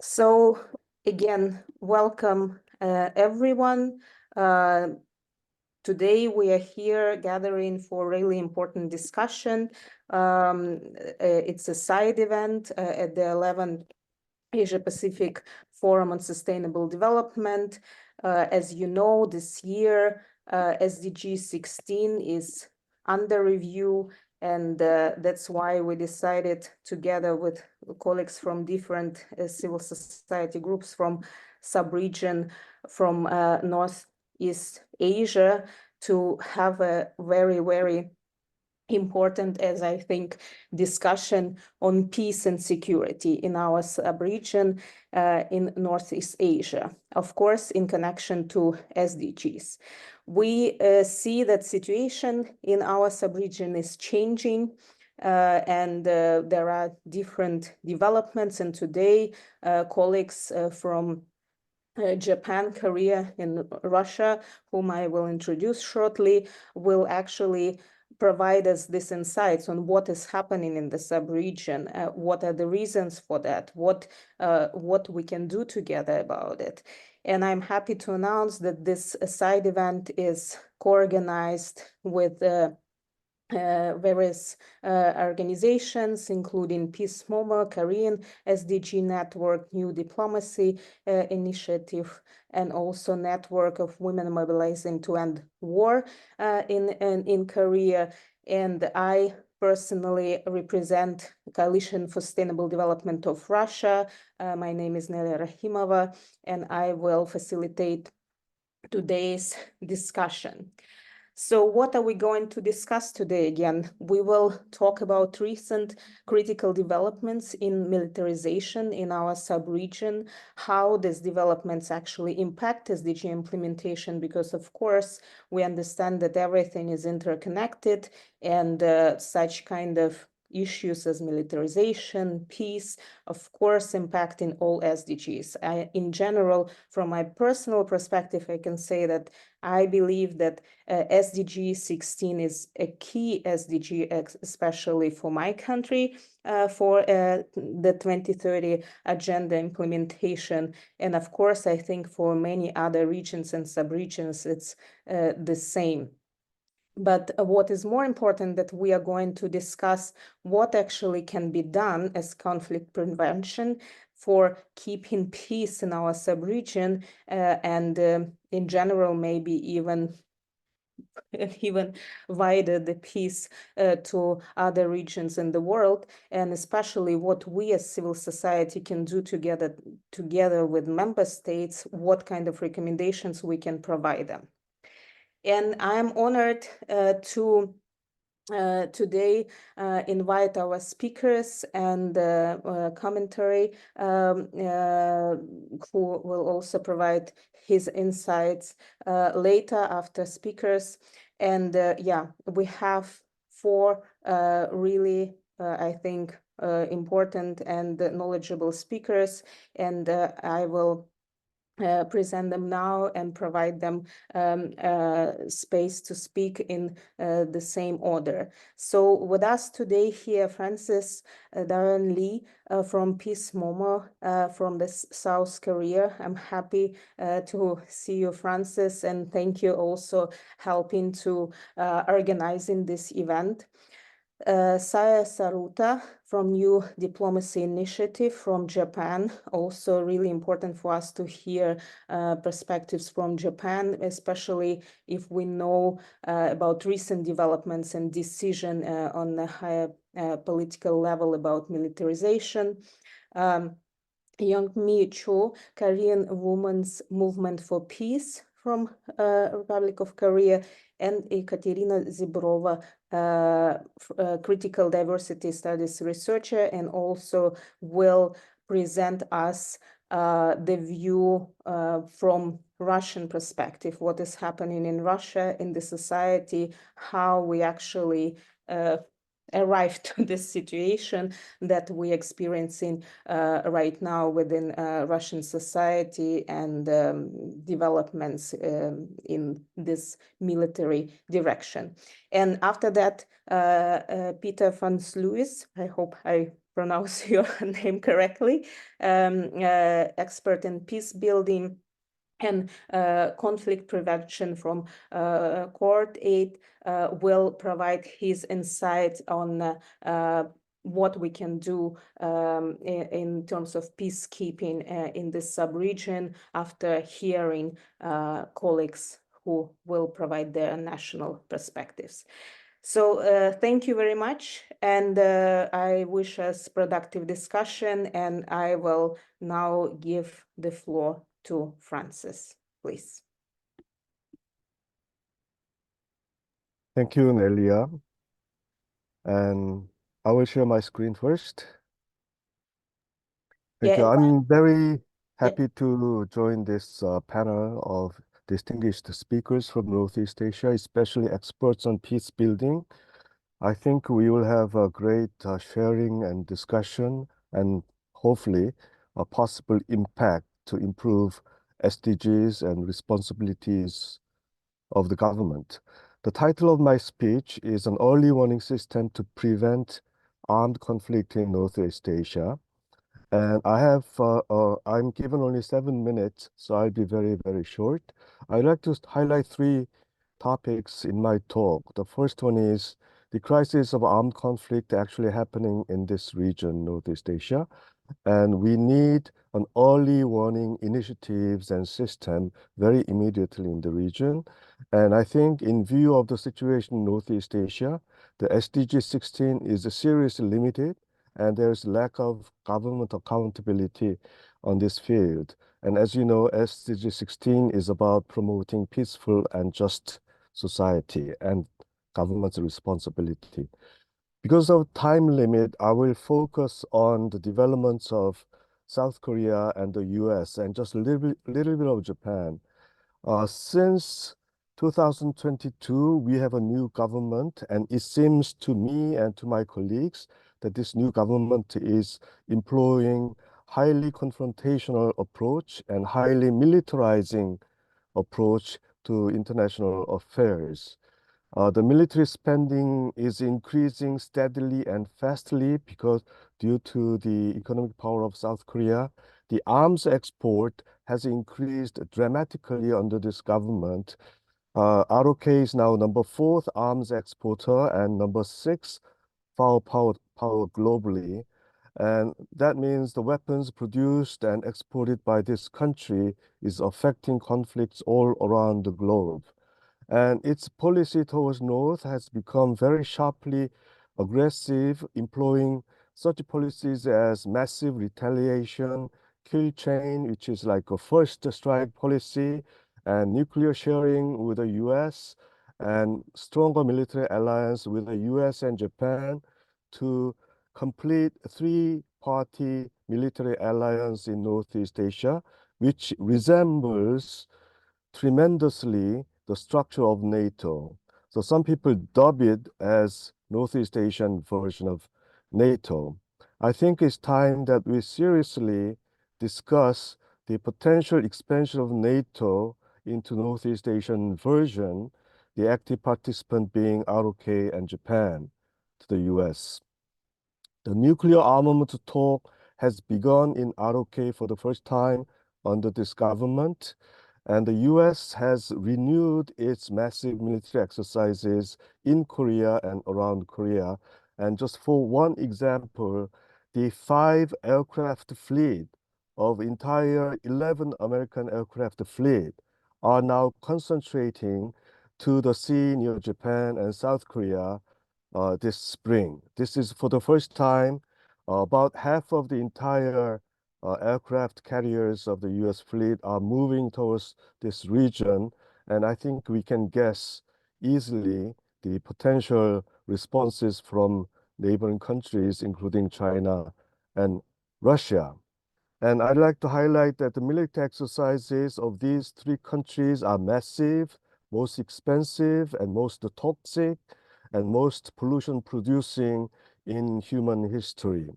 So again, welcome everyone. Today we are here gathering for a really important discussion. It's a side event at the 11th Asia Pacific Forum on Sustainable Development. As you know, this year SDG 16 is under review, and that's why we decided, together with colleagues from different civil society groups from sub-region, from Northeast Asia, to have a very, very important, as I think, discussion on peace and security in our sub-region in Northeast Asia, of course, in connection to SDGs. We see that situation in our sub-region is changing, and there are different developments. And today, colleagues from Japan, Korea, and Russia, whom I will introduce shortly, will actually provide us these insights on what is happening in the sub-region, what are the reasons for that, what we can do together about it. And I'm happy to announce that this side event is co-organized with various organizations, including Peace MoMA, Korean SDG Network, New Diplomacy Initiative, and also Network of Women Mobilizing to End War in Korea. And I personally represent Coalition for Sustainable Development of Russia. My name is Nelia Rahimova, and I will facilitate today's discussion. So what are we going to discuss today? Again, we will talk about recent critical developments in militarization in our sub-region, how these developments actually impact SDG implementation, because of course we understand that everything is interconnected, and such kind of issues as militarization, peace, of course, impacting all SDGs. In general, from my personal perspective, I can say that I believe that SDG 16 is a key SDG, especially for my country, for the 2030 agenda implementation. And of course, I think for many other regions and sub-regions, it's the same. But what is more important, that we are going to discuss what actually can be done as conflict prevention for keeping peace in our sub-region, and in general, maybe even wider the peace to other regions in the world, and especially what we as civil society can do together with member states, what kind of recommendations we can provide them. And I'm honored to today invite our speakers and commentary, who will also provide his insights later after speakers. And yeah, we have four really, I think, important and knowledgeable speakers, and I will present them now and provide them space to speak in the same order. So with us today here, Francis Darren Lee from Peace MoMA from the South Korea. I'm happy to see you, Francis, and thank you also helping to organizing this event. Saya Saruta from New Diplomacy Initiative from Japan. Also really important for us to hear perspectives from Japan, especially if we know about recent developments and decision on the higher political level about militarization. Young-mi Cho, Korean Women's Movement for Peace from Republic of Korea, and Ekaterina Zibrova, critical diversity studies researcher, and also will present us the view from Russian perspective, what is happening in Russia, in the society, how we actually arrived to this situation that we're experiencing right now within Russian society, and developments in this military direction. And after that, Peter van Sluis, I hope I pronounce your name correctly, expert in peace building and conflict prevention from Court 8, will provide his insights on what we can do in terms of peacekeeping in this sub-region after hearing colleagues who will provide their national perspectives. So thank you very much, and I wish us productive discussion, and I will now give the floor to Francis, please. Thank you, Nelia. And I will share my screen first. Thank you. I'm very happy to join this panel of distinguished speakers from Northeast Asia, especially experts on peace building. I think we will have a great sharing and discussion, and hopefully a possible impact to improve SDGs and responsibilities of the government. The title of my speech is An Early Warning System to Prevent Armed Conflict in Northeast Asia. And I'm given only 7 minutes, so I'll be very, very short. I'd like to highlight 3 topics in my talk. The first one is the crisis of armed conflict actually happening in this region, Northeast Asia. And we need an early warning initiatives and system very immediately in the region. And I think in view of the situation in Northeast Asia, the SDG 16 is seriously limited, and there's lack of government accountability on this field. And as you know, SDG 16 is about promoting peaceful and just society and government's responsibility. Because of time limit, I will focus on the developments of South Korea and the US and just a little bit of Japan. Since 2022, we have a new government, and it seems to me and to my colleagues that this new government is employing highly confrontational approach and highly militarizing approach to international affairs. The military spending is increasing steadily and fastly because due to the economic power of South Korea, the arms export has increased dramatically under this government. ROK is now number 4th arms exporter and number 6 power globally. And that means the weapons produced and exported by this country is affecting conflicts all around the globe. And its policy towards North has become very sharply aggressive, employing such policies as massive retaliation, kill chain, which is like a first strike policy, and nuclear sharing with the US, and stronger military alliance with the US and Japan to complete 3-party military alliance in Northeast Asia, which resembles tremendously the structure of NATO. So some people dub it as Northeast Asian version of NATO. I think it's time that we seriously discuss the potential expansion of NATO into Northeast Asian version, the active participant being ROK and Japan to the US. The nuclear armament talk has begun in ROK for the first time under this government. And the US has renewed its massive military exercises in Korea and around Korea. And just for one example, the 5 aircraft fleet of entire 11 American aircraft fleet are now concentrating to the sea near Japan and South Korea this spring. This is for the first time. About half of the entire aircraft carriers of the US fleet are moving towards this region, and I think we can guess easily the potential responses from neighboring countries, including China and Russia. And I'd like to highlight that the military exercises of these 3 countries are massive, most expensive, and most toxic, and most pollution producing in human history.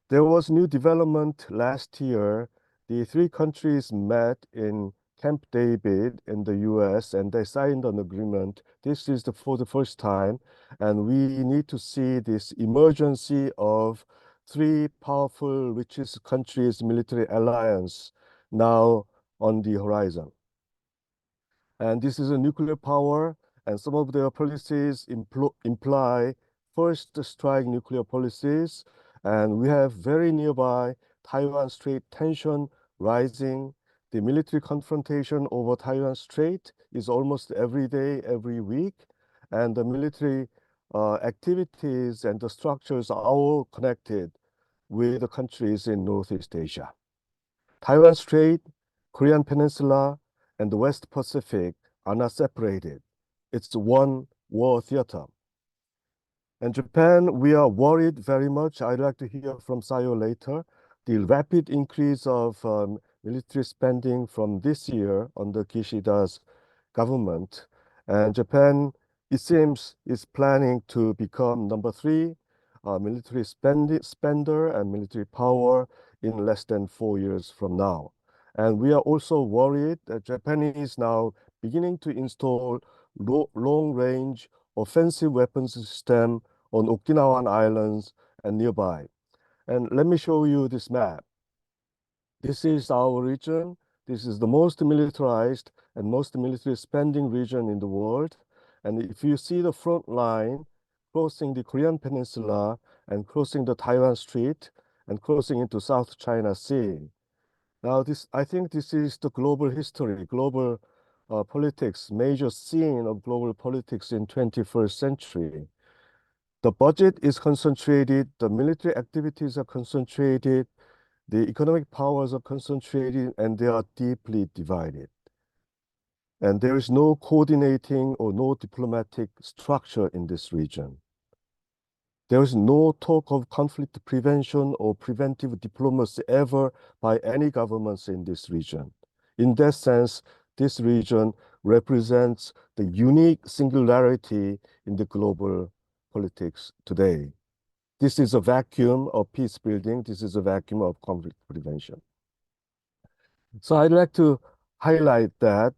There was new development last year. The 3 countries met in Camp David in the US, and they signed an agreement. This is for the first time, and we need to see this emergency of three powerful, richest countries' military alliance now on the horizon. And this is a nuclear power, and some of their policies imply first strike nuclear policies. And we have very nearby Taiwan Strait tension rising. The military confrontation over Taiwan Strait is almost every day, every week. And the military activities and the structures are all connected with the countries in Northeast Asia. Taiwan Strait, Korean Peninsula, and the West Pacific are not separated. It's one war theater. And Japan, we are worried very much. I'd like to hear from Sayo later. The rapid increase of military spending from this year under Kishida's government. And Japan, it seems, is planning to become number three military spender and military power in less than 4 years from now. And we are also worried that Japan is now beginning to install long-range offensive weapons system on Okinawan Islands and nearby. And let me show you this map. This is our region. This is the most militarized and most military spending region in the world. And if you see the front line crossing the Korean Peninsula and crossing the Taiwan Strait and crossing into South China Sea. Now, I think this is the global history, global politics, major scene of global politics in 21st century. The budget is concentrated, the military activities are concentrated, the economic powers are concentrated, and they are deeply divided. And there is no coordinating or no diplomatic structure in this region. There is no talk of conflict prevention or preventive diplomacy ever by any governments in this region. In that sense, this region represents the unique singularity in the global politics today. This is a vacuum of peace building. This is a vacuum of conflict prevention. So I'd like to highlight that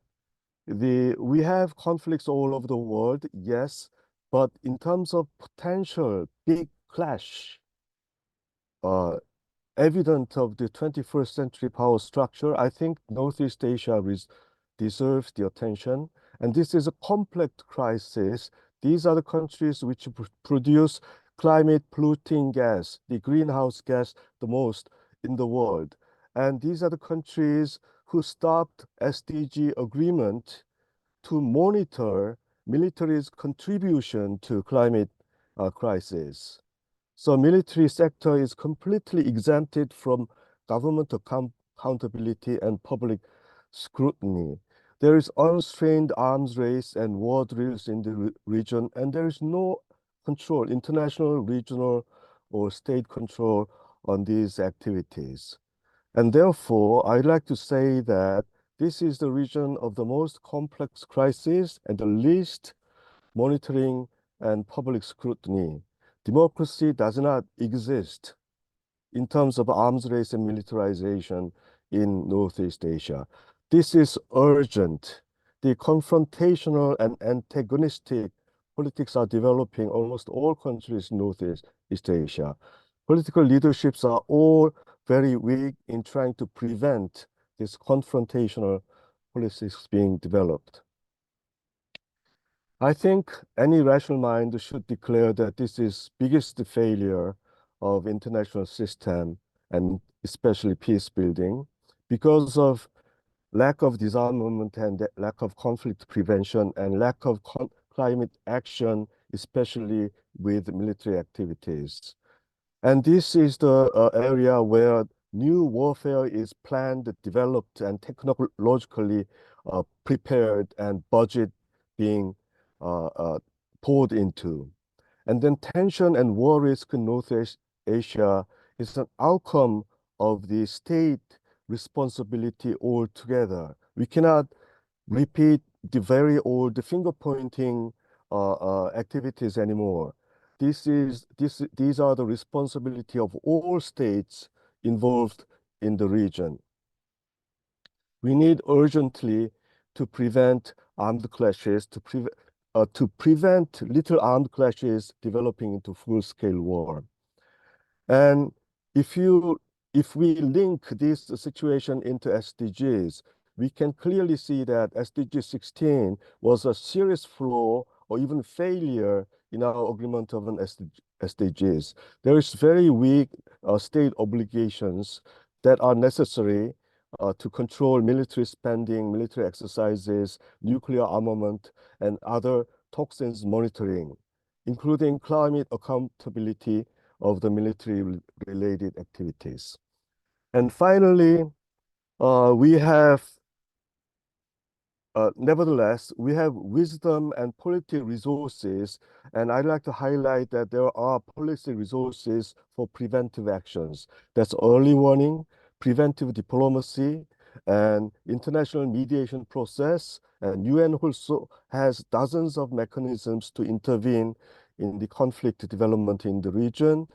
we have conflicts all over the world, yes, but in terms of potential big clash, uh, evident of the 21st century power structure, I think Northeast Asia deserves the attention. And this is a complex crisis. These are the countries which produce climate polluting gas, the greenhouse gas, the most in the world. And these are the countries who stopped SDG agreement to monitor military's contribution to climate crisis. So military sector is completely exempted from government accountability and public scrutiny. There is unstrained arms race and war drills in the region, and there is no control, international, regional, or state control on these activities. And therefore, I'd like to say that this is the region of the most complex crisis and the least monitoring and public scrutiny. Democracy does not exist in terms of arms race and militarization in Northeast Asia. This is urgent. The confrontational and antagonistic politics are developing almost all countries in Northeast Asia. Political leaderships are all very weak in trying to prevent this confrontational policies being developed. I think any rational mind should declare that this is biggest failure of international system and especially peace building because of lack of disarmament and lack of conflict prevention and lack of climate action, especially with military activities. And this is the area where new warfare is planned, developed, and technologically prepared and budget being uh, uh, poured into. And then tension and war risk in Northeast Asia is an outcome of the state responsibility altogether. We cannot repeat the very old finger pointing activities anymore. These are the responsibility of all states involved in the region. We need urgently to prevent armed clashes, to prevent little armed clashes developing into full-scale war. And if we link this situation into SDGs, we can clearly see that SDG 16 was a serious flaw or even failure in our agreement of an SDGs. There is very weak state obligations that are necessary to control military spending, military exercises, nuclear armament, and other toxins monitoring, including climate accountability of the military-related activities. And finally, nevertheless, we have wisdom and policy resources, and I'd like to highlight that there are policy resources for preventive actions. That's early warning, preventive diplomacy, and international mediation process. And UN also has dozens of mechanisms to intervene in the conflict development in the region.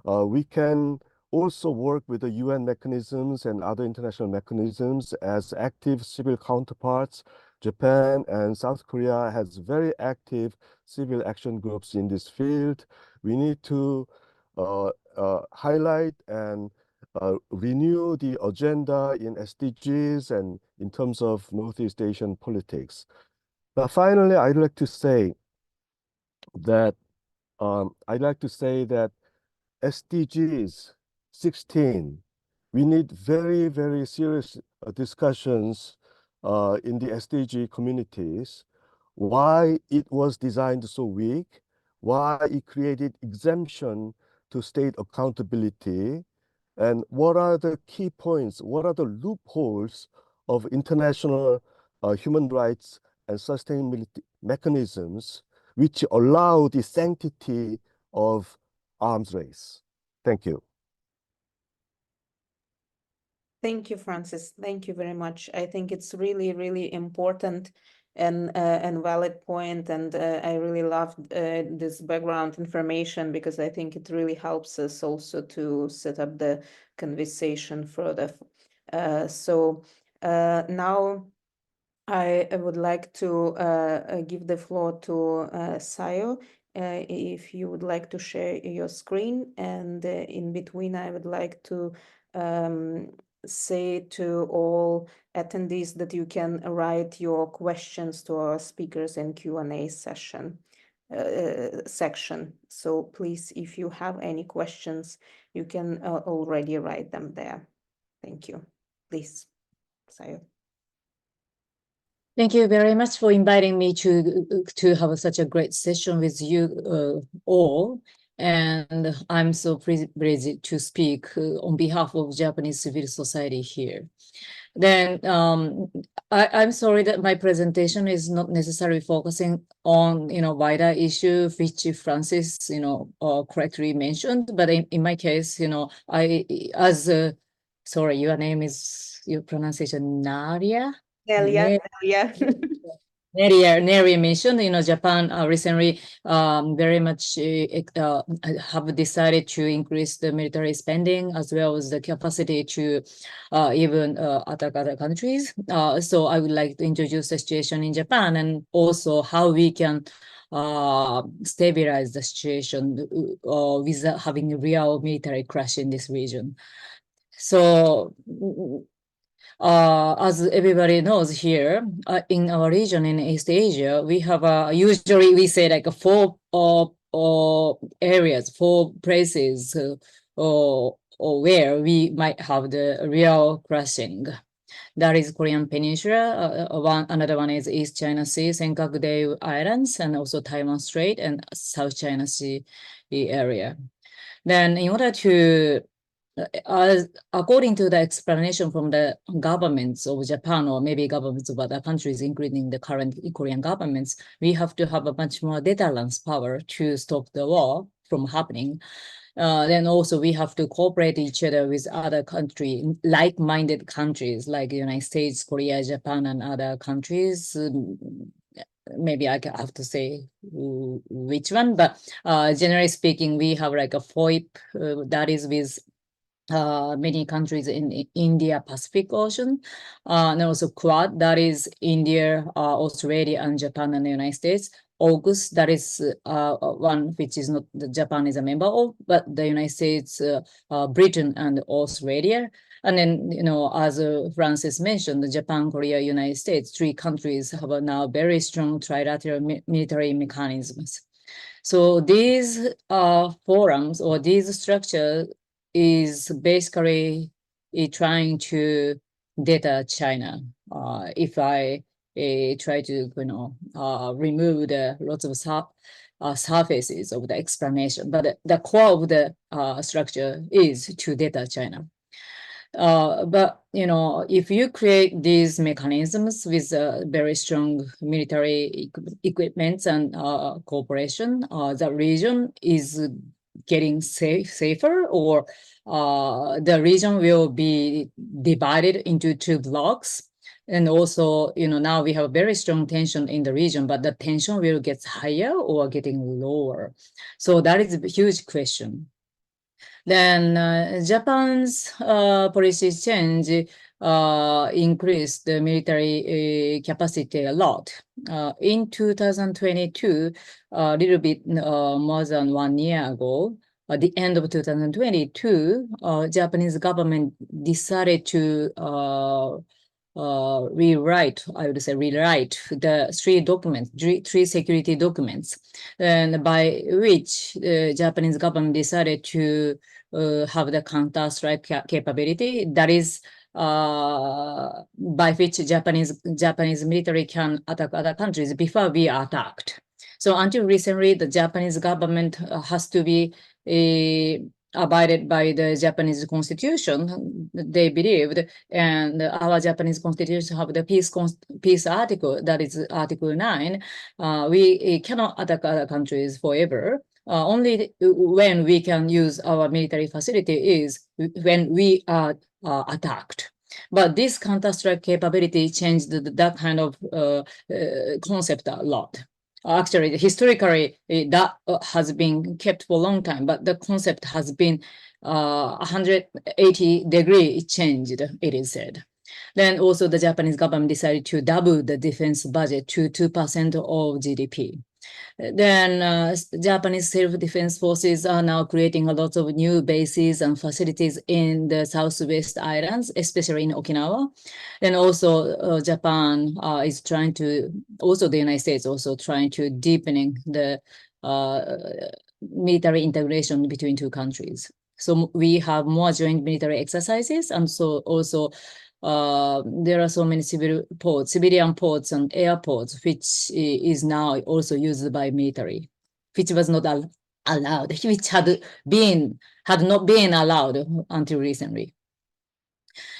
We can also work with the UN mechanisms and other international mechanisms as active civil counterparts. Japan and South Korea has very active civil action groups in this field. We need to highlight and renew the agenda in SDGs and in terms of Northeast Asian politics. But finally, I'd like to say that SDGs 16, we need very, very serious discussions in the SDG communities, why it was designed so weak, why it created exemption to state accountability, and what are the key points, what are the loopholes of international human rights and sustainability mechanisms which allow the sanctity of arms race. Thank you. Thank you, Francis. Thank you very much. I think it's really, really important and valid point, and I really loved this background information because I think it really helps us also to set up the conversation further. So now I would like to give the floor to Sayo. If you would like to share your screen, and in between I would like to say to all attendees that you can write your questions to our speakers in Q&A section. Section. So please, if you have any questions, you can already write them there. Thank you. Please, Sayo. Thank you very much for inviting me to have such a great session with you all. And I'm so privileged to speak on behalf of Japanese civil society here. Then I'm sorry that my presentation is not necessarily focusing on wider issue which Francis correctly mentioned. But in my case, sorry, your name is, your pronunciation Naria. Neria mentioned, Japan recently very much have decided to increase the military spending as well as the capacity to even attack other countries. So I would like to introduce the situation in Japan and also how we can stabilize the situation without having a real military crash in this region. So as everybody knows here, in our region in East Asia, we have usually we say like four areas, four places or where we might have the real crashing. That is Korean Peninsula. Another one is East China Sea, Senkaku-dae Islands, and also Taiwan Strait and South China Sea area. Then in order to according to the explanation from the governments of Japan or maybe governments of other countries, including the current Korean governments, we have to have a much more deterrence power to stop the war from happening. Then also we have to cooperate each other with other countries, like-minded countries like the United States, Korea, Japan, and other countries. Maybe I have to say which one, but generally speaking, we have like a FOIP that is with many countries in India Pacific Ocean, and also Quad, that is India, Australia, and Japan and the United States. AUKUS, that is one which is not the Japan is a member of, but the United States, Britain, and Australia. And then, as Francis mentioned, the Japan, Korea, United States, three countries have now very strong trilateral military mechanisms. So these forums or these structures is basically trying to deter China. If I try to, remove the lots of surfaces of the explanation, but the core of the structure is to deter China. But if you create these mechanisms with very strong military equipment and cooperation, the region is getting safer, or the region will be divided into two blocks. And also, now we have very strong tension in the region, but the tension will get higher or getting lower. So that is a huge question. Then Japan's policy change increased the military capacity a lot. In 2022, a little bit more than 1 year ago, at the end of 2022, Japanese government decided to rewrite the three security documents, and by which the Japanese government decided to have the counter-strike capability. That is by which Japanese military can attack other countries before we are attacked. So until recently, the Japanese government has to be abided by the Japanese constitution, they believed, and our Japanese constitution have the peace article, that is Article 9. We cannot attack other countries forever. Only when we can use our military facility is when we are attacked. But this counter-strike capability changed that kind of concept a lot. Actually, historically, that has been kept for a long time, but the concept has been 180-degree changed, it is said. Then also the Japanese government decided to double the defense budget to 2% of GDP. Then Japanese self-defense forces are now creating a lot of new bases and facilities in the Southwest Islands, especially in Okinawa. And also Japan is trying to, also the United States also trying to deepening the military integration between two countries. So we have more joint military exercises, and so also there are so many civilian ports and airports, which is now also used by military, which was not allowed, which had not been allowed until recently.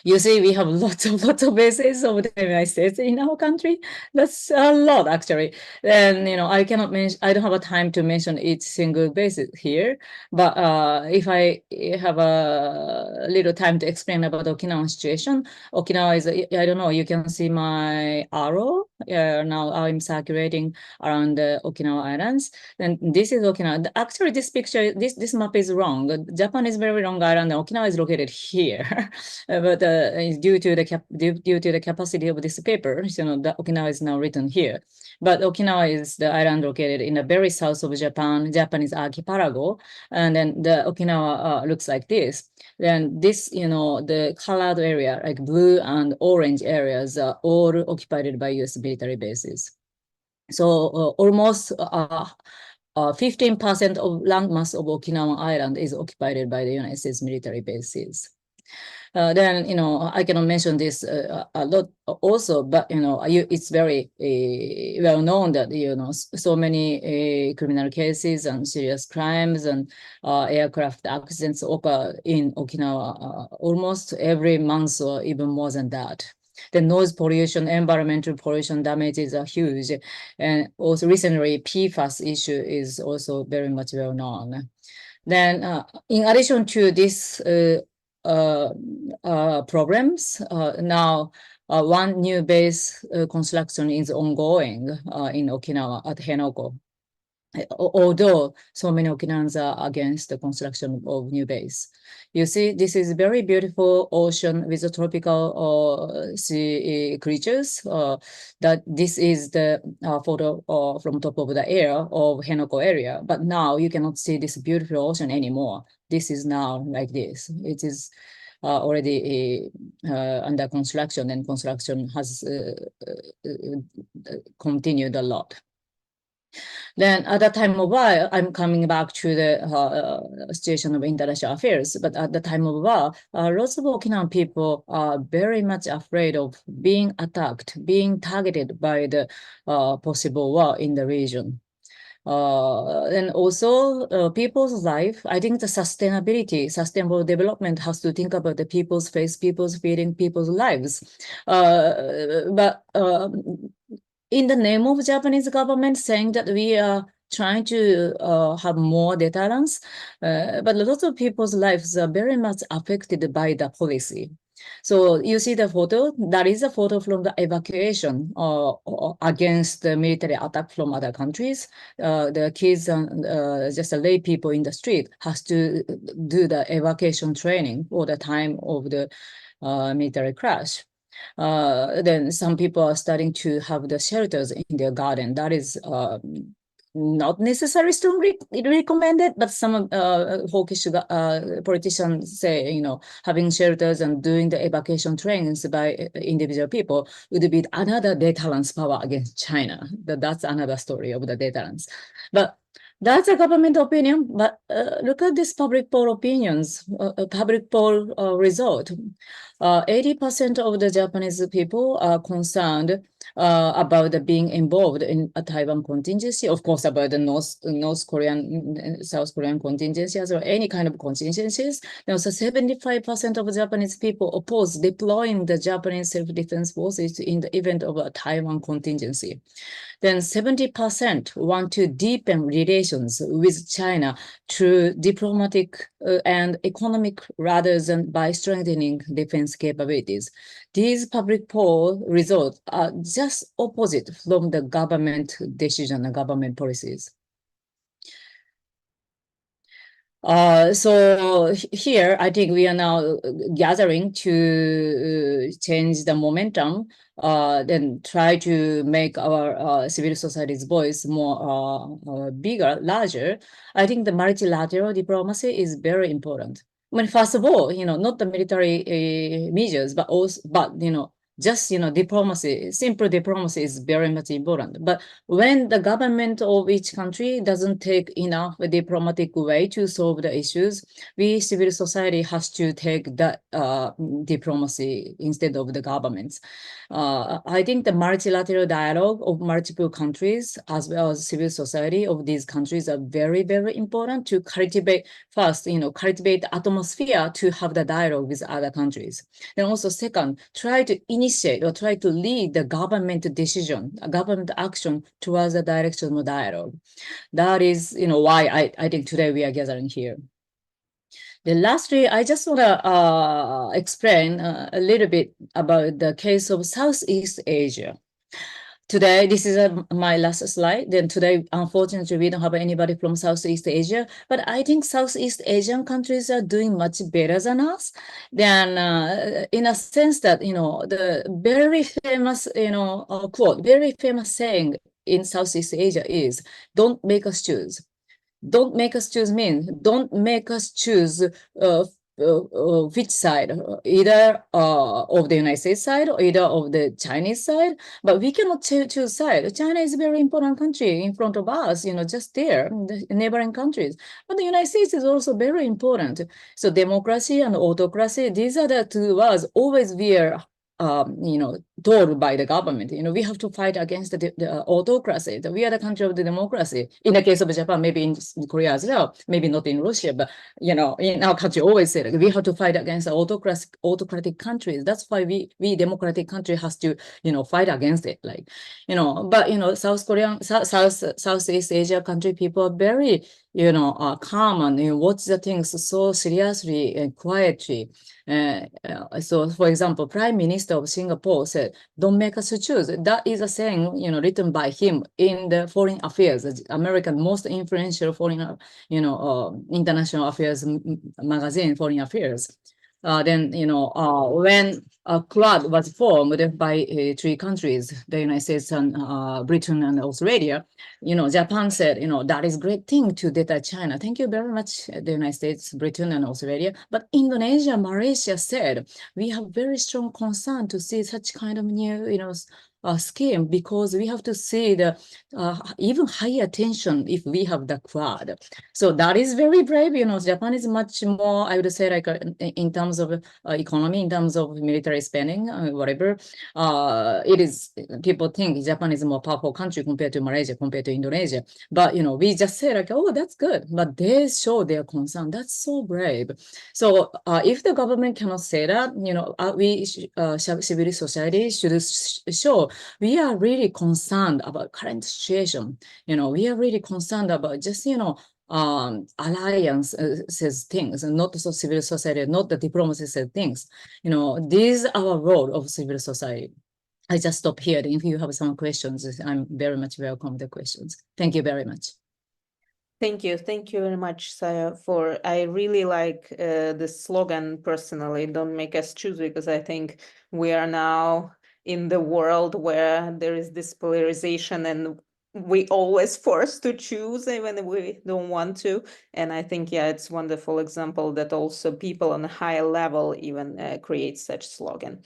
You see, we have lots of bases of the United States in our country. That's a lot, actually. And I cannot mention. I don't have a time to mention each single base here. But if I have a little time to explain about the Okinawa situation, Okinawa is. I don't know. You can see my arrow. Now I'm circulating around the Okinawa Islands. And this is Okinawa. Actually, this picture, this map is wrong. Japan is very long island, and Okinawa is located here. But due to the capacity of this paper, the Okinawa is now written here. But Okinawa is the island located in the very south of Japan, Japanese archipelago, and then the Okinawa looks like this. Then this, the colored area, like blue and orange areas, are all occupied by U.S. military bases. So almost 15% of landmass of Okinawa Island is occupied by the United States military bases. Then, I cannot mention this a lot also, but, it's very well known that, so many criminal cases and serious crimes and aircraft accidents occur in Okinawa almost every month or even more than that. The noise pollution, environmental pollution damages are huge. And also recently, PFAS issue is also very much well known. Then in addition to this problems, now one new base construction is ongoing in Okinawa at Henoko. although so many Okinawans are against the construction of new base. You see, this is very beautiful ocean with the tropical sea creatures. That this is the photo from top of the air of Henoko area. But now you cannot see this beautiful ocean anymore. This is now like this. It is already under construction, and construction has continued a lot. Then at the time of war, I'm coming back to the situation of international affairs, but at the time of war, lots of Okinawan people are very much afraid of being attacked, being targeted by the possible war in the region. And also people's life, I think the sustainable development has to think about the people's face, people's feeling, people's lives. But in the name of Japanese government saying that we are trying to have more deterrence, but lots of people's lives are very much affected by the policy. So you see the photo, that is a photo from the evacuation against the military attack from other countries. The kids and just the lay people in the street has to do the evacuation training for the time of the military crash. Then some people are starting to have the shelters in their garden. That is not necessarily strongly recommended, but some hawkish politicians say, you know, having shelters and doing the evacuation trainings by individual people would be another deterrence power against China. That's another story of the deterrence. But that's a government opinion, but look at this public poll opinions, public poll result. 80% of the Japanese people are concerned about being involved in a Taiwan contingency, of course, about the North Korean, South Korean contingencies or any kind of contingencies. There was 75% of Japanese people oppose deploying the Japanese self-defense forces in the event of a Taiwan contingency. Then 70% want to deepen relations with China through diplomatic and economic rather than by strengthening defense capabilities. These public poll results are just opposite from the government decision and government policies. So here, I think we are now gathering to change the momentum, then try to make our civil society's voice more bigger, larger. I think the multilateral diplomacy is very important. I mean, first of all, you know, not the military measures, but also, you know, just, you know, diplomacy, simple diplomacy is very much important. But when the government of each country doesn't take enough diplomatic way to solve the issues, we civil society has to take that diplomacy instead of the governments. I think the multilateral dialogue of multiple countries as well as civil society of these countries are very, very important to cultivate first, you know, cultivate the atmosphere to have the dialogue with other countries. And also second, try to initiate or try to lead the government decision, government action towards the direction of dialogue. That is, you know, why I think today we are gathering here. Then lastly, I just want to explain a little bit about the case of Southeast Asia. Today, this is my last slide. Then today, unfortunately, we don't have anybody from Southeast Asia, but I think Southeast Asian countries are doing much better than us. Then in a sense that, you know, the very famous, you know, quote, very famous saying in Southeast Asia is, don't make us choose. Don't make us choose means don't make us choose which side, either of the United States side or either of the Chinese side, but we cannot choose side. China is a very important country in front of us, you know, just there, the neighboring countries. But the United States is also very important. So democracy and autocracy, these are the two words always we are you know, told by the government. You know, we have to fight against the autocracy. We are the country of the democracy. In the case of Japan, maybe in Korea as well, maybe not in Russia, but, you know, in our country always say we have to fight against autocratic countries. That's why we democratic country has to, you know, fight against it. Like, you know, but, you know, Southeast Asia country people are very, you know, calm and you watch the things so seriously and quietly. So, for example, Prime Minister of Singapore said, don't make us choose. That is a saying, you know, written by him in the Foreign Affairs, American most influential foreign, you know, international affairs magazine, Foreign Affairs. Then, you know, when a Quad was formed by three countries, the United States and Britain and Australia, you know, Japan said, you know, that is great thing to data China. Thank you very much, the United States, Britain, and Australia. But Indonesia, Malaysia said, we have very strong concern to see such kind of new, you know, scheme, because we have to see the even higher attention if we have the Quad. So that is very brave. You know, Japan is much more, I would say, like in terms of economy, in terms of military spending, whatever. It is, people think Japan is a more powerful country compared to Malaysia, compared to Indonesia. But, you know, we just say like, oh, that's good. But they show their concern. That's so brave. So if the government cannot say that, you know, we, civil society should show we are really concerned about current situation. You know, we are really concerned about just, you know, alliance says things, and not the civil society, not the diplomacy says things. You know, this is our role of civil society. I just stop here. If you have some questions, I'm very much welcome the questions. Thank you very much. Thank you very much, Saya, for, I really like this slogan personally, don't make us choose, because I think we are now in the world where there is this polarization and we always forced to choose even we don't want to. And I think, yeah, it's wonderful example that also people on a higher level even create such slogan.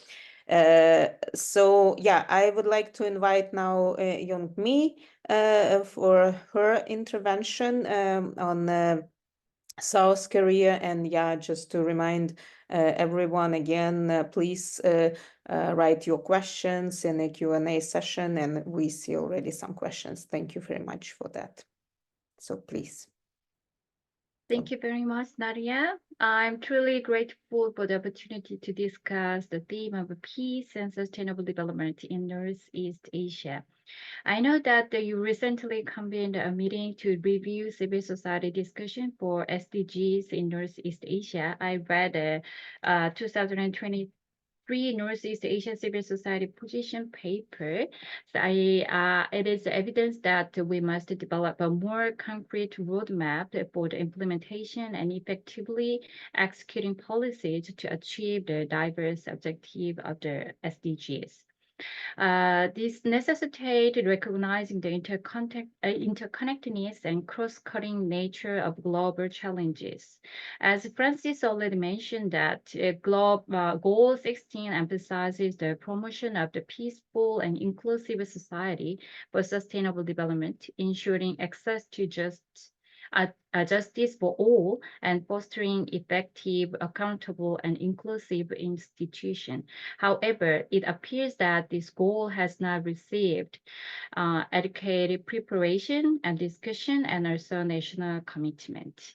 So yeah, I would like to invite now Young Mi for her intervention on South Korea. And yeah, just to remind everyone again, please write your questions in a Q&A session, and we see already some questions. Thank you very much for that. So please. Thank you very much, Nadia. I'm truly grateful for the opportunity to discuss the theme of peace and sustainable development in Northeast Asia. I know that you recently convened a meeting to review civil society discussion for SDGs in Northeast Asia. I read the 2023 Northeast Asian Civil Society position paper. So it is evidence that we must develop a more concrete roadmap for the implementation and effectively executing policies to achieve the diverse objective of the SDGs. This necessitated recognizing the interconnectedness and cross-cutting nature of global challenges. As Francis already mentioned, that Goal 16 emphasizes the promotion of the peaceful and inclusive society for sustainable development, ensuring access to justice for all, and fostering effective, accountable, and inclusive institutions. However, it appears that this goal has not received adequate preparation and discussion, and also national commitment.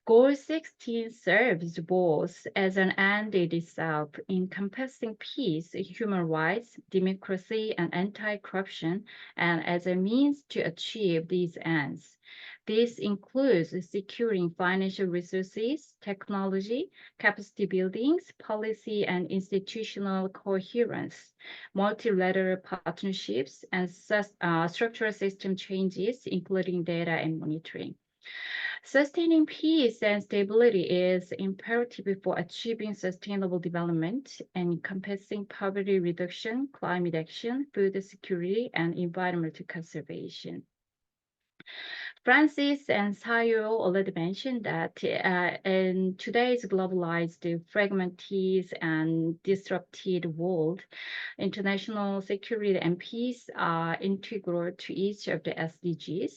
Goal 16 serves both as an end in itself, encompassing peace, human rights, democracy, and anti-corruption, and as a means to achieve these ends. This includes securing financial resources, technology, capacity buildings, policy and institutional coherence, multilateral partnerships, and structural system changes, including data and monitoring. Sustaining peace and stability is imperative for achieving sustainable development, encompassing poverty reduction, climate action, food security, and environmental conservation. Francis and Sayo already mentioned that in today's globalized, fragmented, and disrupted world, international security and peace are integral to each of the SDGs.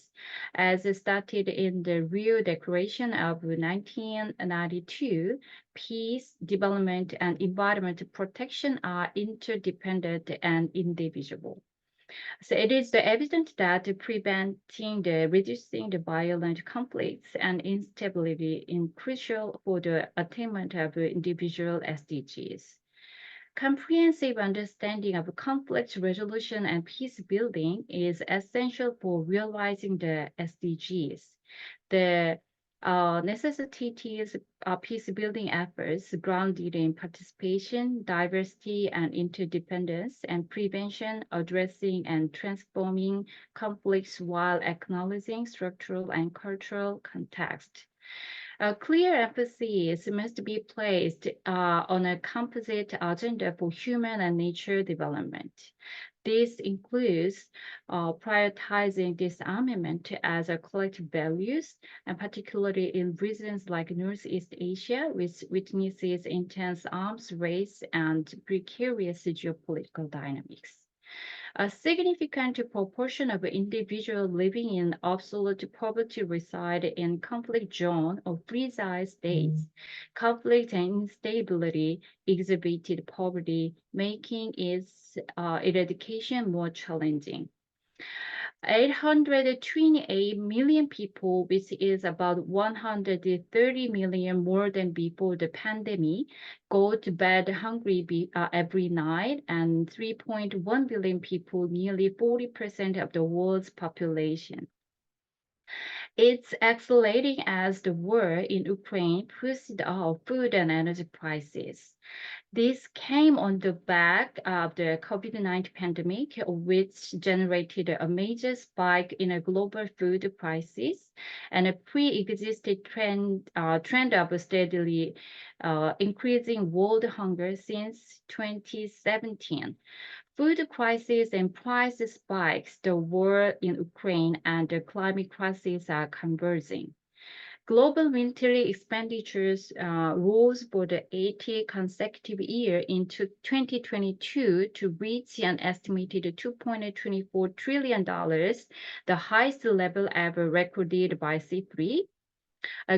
As stated in the Rio Declaration of 1992, peace, development, and environmental protection are interdependent and indivisible. So it is evident that reducing the violent conflicts and instability is crucial for the attainment of individual SDGs. Comprehensive understanding of conflict resolution and peace building is essential for realizing the SDGs. The necessitates peace-building efforts grounded in participation, diversity, and interdependence, and prevention, addressing and transforming conflicts while acknowledging structural and cultural context. A clear emphasis must be placed on a composite agenda for human and nature development. This includes prioritizing disarmament as a collective values, and particularly in regions like Northeast Asia, which witnesses intense arms race and precarious geopolitical dynamics. A significant proportion of individuals living in absolute poverty reside in conflict zone or fragile states. Conflict and instability exhibited poverty, making its eradication more challenging. 828 million people, which is about 130 million more than before the pandemic, go to bed hungry every night, and 3.1 billion people, nearly 40% of the world's population. It's escalating as the war in Ukraine pushed up food and energy prices. This came on the back of the COVID-19 pandemic, which generated a major spike in a global food prices and a pre-existing trend of steadily increasing world hunger since 2017. Food crisis and price spikes, the war in Ukraine, and the climate crisis are converging. Global military expenditures rose for the 80th consecutive year into 2022 to reach an estimated $2.24 trillion, the highest level ever recorded by C3.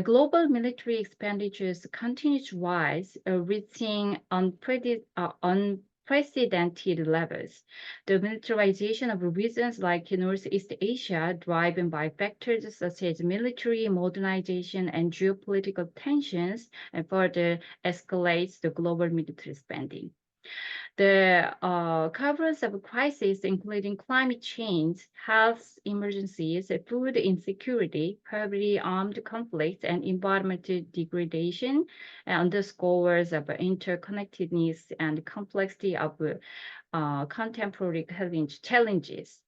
Global military expenditures continue to rise, reaching unprecedented levels. The militarization of regions like Northeast Asia, driven by factors such as military modernization and geopolitical tensions, and further escalates the global military spending. The coverage of crises, including climate change, health emergencies, food insecurity, poverty, armed conflicts, and environmental degradation, underscores of interconnectedness and complexity of contemporary challenges.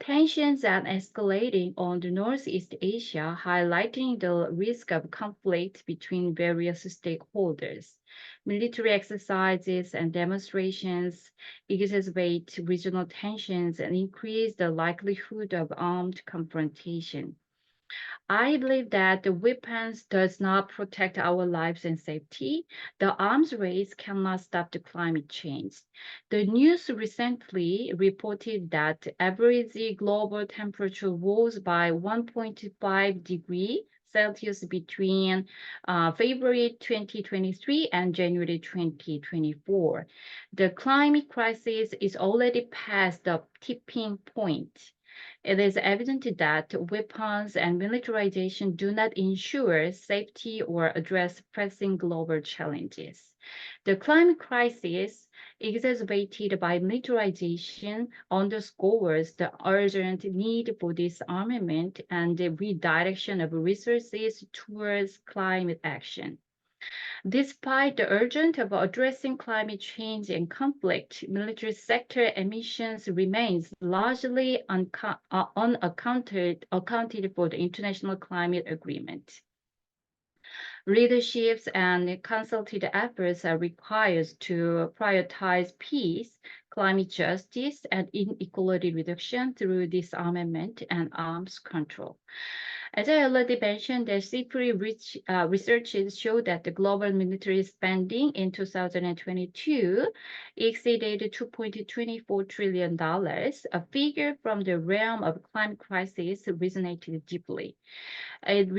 Tensions are escalating on the Northeast Asia, highlighting the risk of conflict between various stakeholders. Military exercises and demonstrations exacerbate regional tensions and increase the likelihood of armed confrontation. I believe that the weapons does not protect our lives and safety. The arms race cannot stop the climate change. The news recently reported that average global temperature rose by 1.5 degrees Celsius between February 2023 and January 2024. The climate crisis is already past the tipping point. It is evident that weapons and militarization do not ensure safety or address pressing global challenges. The climate crisis, exacerbated by militarization, underscores the urgent need for disarmament and the redirection of resources towards climate action. Despite the urgent of addressing climate change and conflict, military sector emissions remains largely unaccounted for the International Climate Agreement. Leaderships and consulted efforts are required to prioritize peace, climate justice, and inequality reduction through disarmament and arms control. As I already mentioned, the CIPRI researches show that the global military spending in 2022 exceeded $2.24 trillion, a figure from the realm of climate crisis resonated deeply. It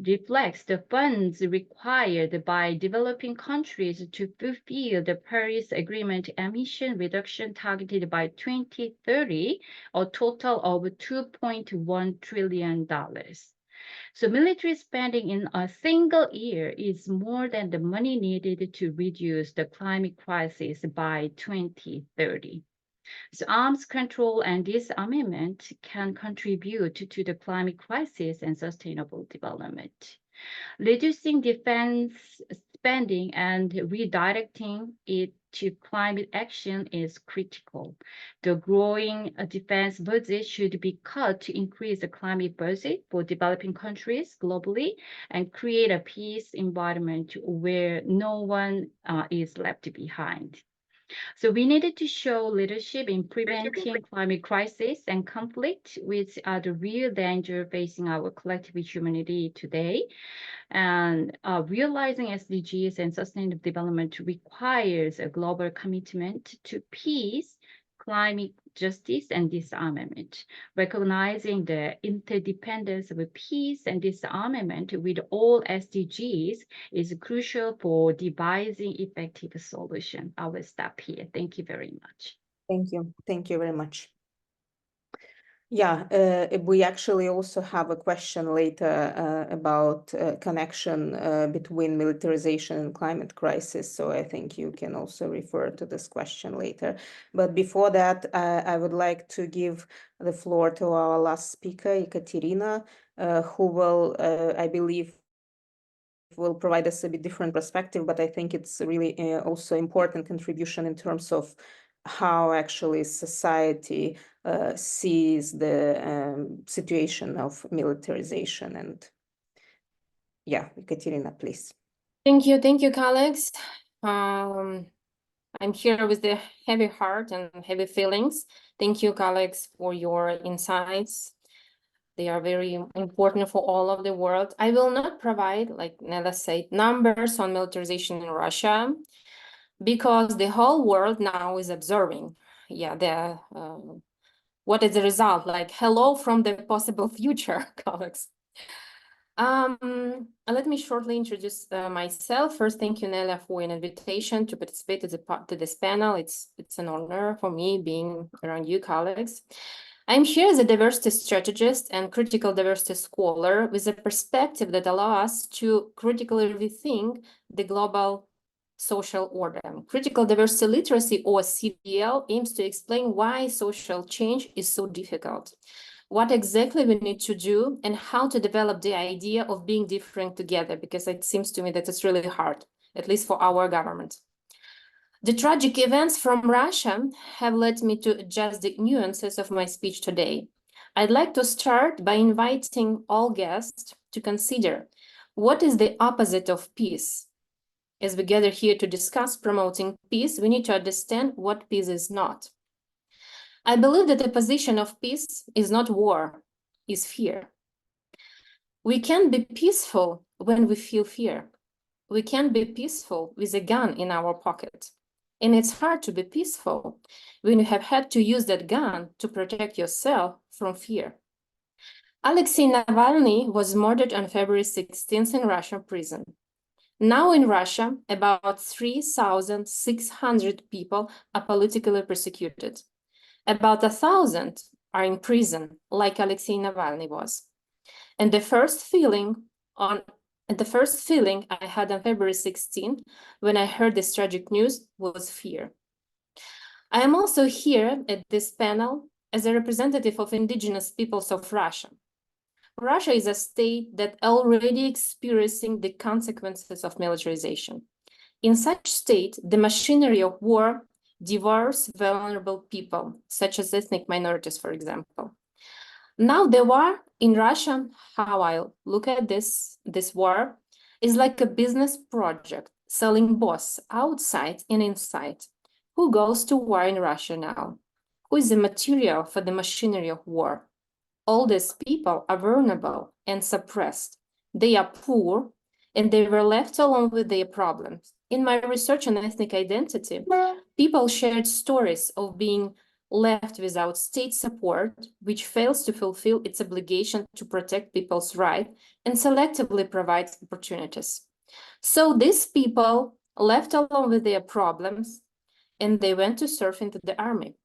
reflects the funds required by developing countries to fulfill the Paris Agreement emission reduction targeted by 2030, a total of $2.1 trillion. So military spending in a single year is more than the money needed to reduce the climate crisis by 2030. So arms control and disarmament can contribute to the climate crisis and sustainable development. Reducing defense spending and redirecting it to climate action is critical. The growing defense budget should be cut to increase the climate budget for developing countries globally and create a peace environment where no one is left behind. So we needed to show leadership in preventing climate crisis and conflict, which are the real danger facing our collective humanity today. And realizing SDGs and sustainable development requires a global commitment to peace, climate justice, and disarmament. Recognizing the interdependence of peace and disarmament with all SDGs is crucial for devising effective solutions. I will stop here. Thank you very much. Thank you. Thank you very much. Yeah, we actually also have a question later about connection between militarization and climate crisis. So I think you can also refer to this question later. But before that, I would like to give the floor to our last speaker, Ekaterina, who will, I believe, will provide us a bit different perspective, but I think it's really also important contribution in terms of how actually society sees the situation of militarization. And yeah, Ekaterina, please. Thank you, colleagues. I'm here with the heavy heart and heavy feelings. Thank you, colleagues, for your insights. They are very important for all of the world. I will not provide, like Nella said, numbers on militarization in Russia, because the whole world now is observing. Yeah, what is the result? Like, hello from the possible future, colleagues. Let me shortly introduce myself. First, thank you, Nella, for an invitation to participate to this panel. It's an honor for me being around you, colleagues. I'm here as a diversity strategist and critical diversity scholar with a perspective that allows us to critically rethink the global social order. Critical diversity literacy, or CDL, aims to explain why social change is so difficult, what exactly we need to do, and how to develop the idea of being different together, because it seems to me that it's really hard, at least for our government. The tragic events from Russia have led me to adjust the nuances of my speech today. I'd like to start by inviting all guests to consider what is the opposite of peace. As we gather here to discuss promoting peace, we need to understand what peace is not. I believe that the position of peace is not war, is fear. We can be peaceful when we feel fear. We can be peaceful with a gun in our pocket. And it's hard to be peaceful when you have had to use that gun to protect yourself from fear. Alexei Navalny was murdered on February 16th in Russian prison. Now in Russia, about 3,600 people are politically persecuted. About 1,000 are in prison, like Alexei Navalny was. And the first feeling I had on February 16, when I heard this tragic news, was fear. I am also here at this panel as a representative of indigenous peoples of Russia. Russia is a state that already experiencing the consequences of militarization. In such state, the machinery of war devours vulnerable people, such as ethnic minorities, for example. Now the war in Russia, how I look at this war, is like a business project, selling both outside and inside. Who goes to war in Russia now? Who is the material for the machinery of war? All these people are vulnerable and suppressed. They are poor, and they were left alone with their problems. In my research on ethnic identity, people shared stories of being left without state support, which fails to fulfill its obligation to protect people's rights and selectively provides opportunities. So these people left alone with their problems, and they went to serve into the army.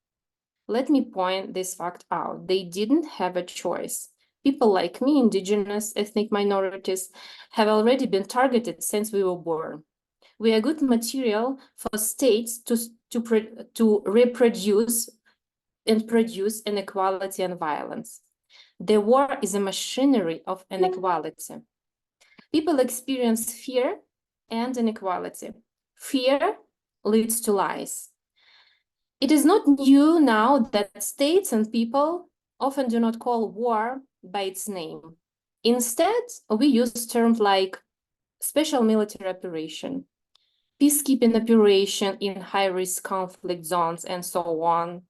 Let me point this fact out. They didn't have a choice. People like me, indigenous, ethnic minorities, have already been targeted since we were born. We are good material for states to reproduce and produce inequality and violence. The war is a machinery of inequality. People experience fear and inequality. Fear leads to lies. It is not new now that states and people often do not call war by its name. Instead, we use terms like special military operation, peacekeeping operation in high-risk conflict zones, and so on.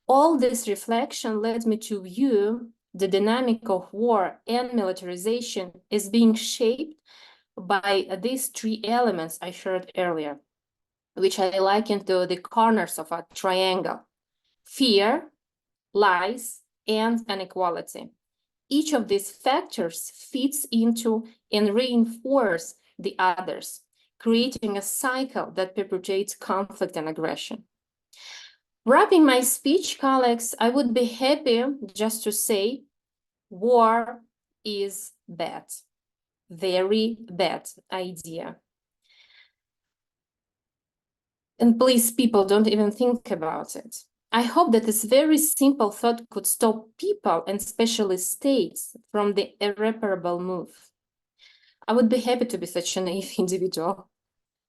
All this reflection led me to view the dynamic of war and militarization as being shaped by these three elements I shared earlier, which I liken to the corners of a triangle: fear, lies, and inequality. Each of these factors fits into and reinforces the others, creating a cycle that perpetuates conflict and aggression. Wrapping my speech, colleagues, I would be happy just to say war is bad, very bad idea. And please, people, don't even think about it. I hope that this very simple thought could stop people, and especially states, from the irreparable move. I would be happy to be such a naive individual.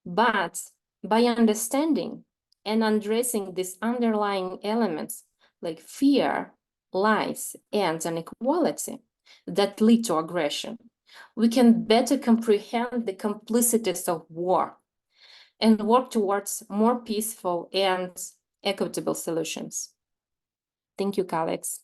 But by understanding and addressing these underlying elements like fear, lies, and inequality that lead to aggression, we can better comprehend the complexities of war and work towards more peaceful and equitable solutions. Thank you, colleagues.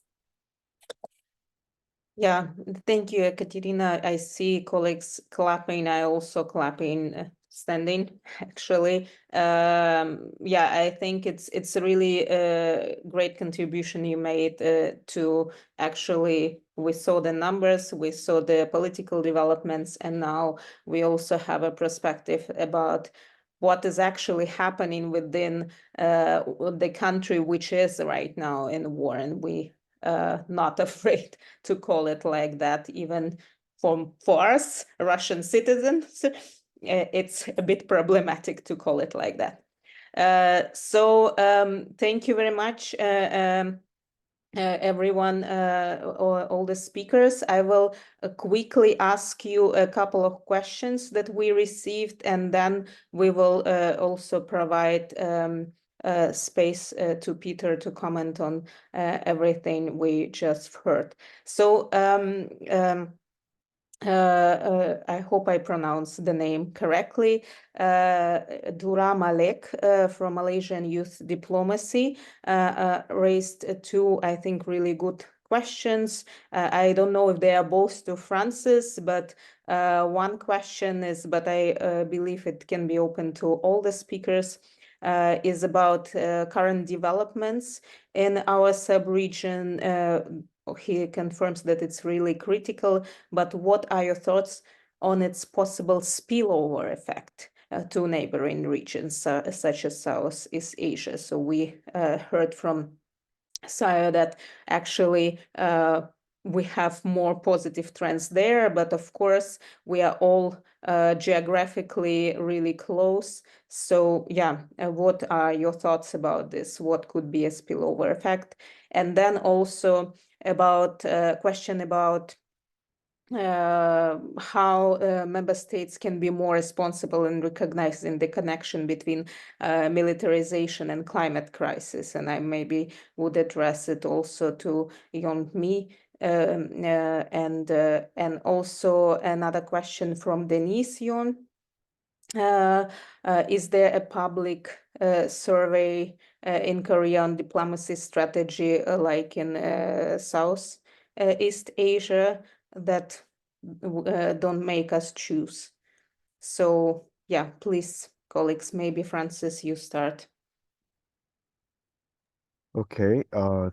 Yeah, thank you, Ekaterina. I see colleagues clapping. I also clapping, standing, actually. Yeah, I think it's a really great contribution you made to actually, we saw the numbers, we saw the political developments, and now we also have a perspective about what is actually happening within the country, which is right now in war, and we not afraid to call it like that, even for us Russian citizens. It's a bit problematic to call it like that. So thank you very much, everyone, all the speakers. I will quickly ask you a couple of questions that we received, and then we will also provide space to Peter to comment on everything we just heard. So I hope I pronounced the name correctly. Dura Malek from Malaysian Youth Diplomacy raised two, I think, really good questions. I don't know if they are both to Francis, but one question is, but I believe it can be open to all the speakers, is about current developments in our sub-region. He confirms that it's really critical, but what are your thoughts on its possible spillover effect to neighboring regions such as Southeast Asia? So we heard from Saya that actually we have more positive trends there, but of course we are all geographically really close. So yeah, what are your thoughts about this? What could be a spillover effect? And then also about question about how member states can be more responsible in recognizing the connection between militarization and climate crisis. And I maybe would address it also to me. And also another question from Denise Yon. Is there a public survey in Korea on diplomacy strategy like in Southeast Asia that don't make us choose? So yeah, please, colleagues, maybe Francis, you start. Okay,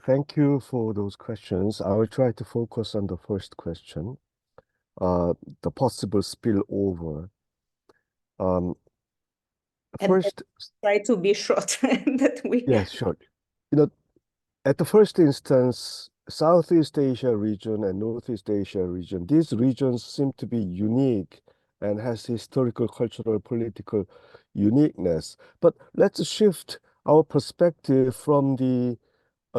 thank you for those questions. I will try to focus on the first question, the possible spillover. And First, try to be short that we. yes, sure. You know, at the first instance, Southeast Asia region and Northeast Asia region, these regions seem to be unique and has historical, cultural, political uniqueness. But let's shift our perspective from the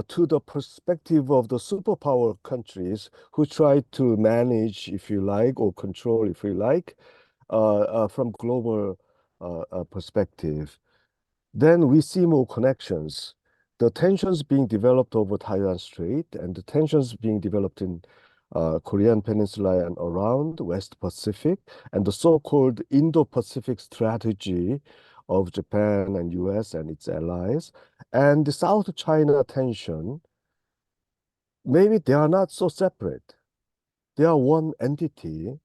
to the perspective of the superpower countries who try to manage, if you like, or control, if you like, from global perspective, then we see more connections. The tensions being developed over Taiwan Strait and the tensions being developed in Korean Peninsula and around West Pacific, and the so-called Indo-Pacific strategy of Japan and US and its allies, and the South China tension, maybe they are not so separate. They are one entity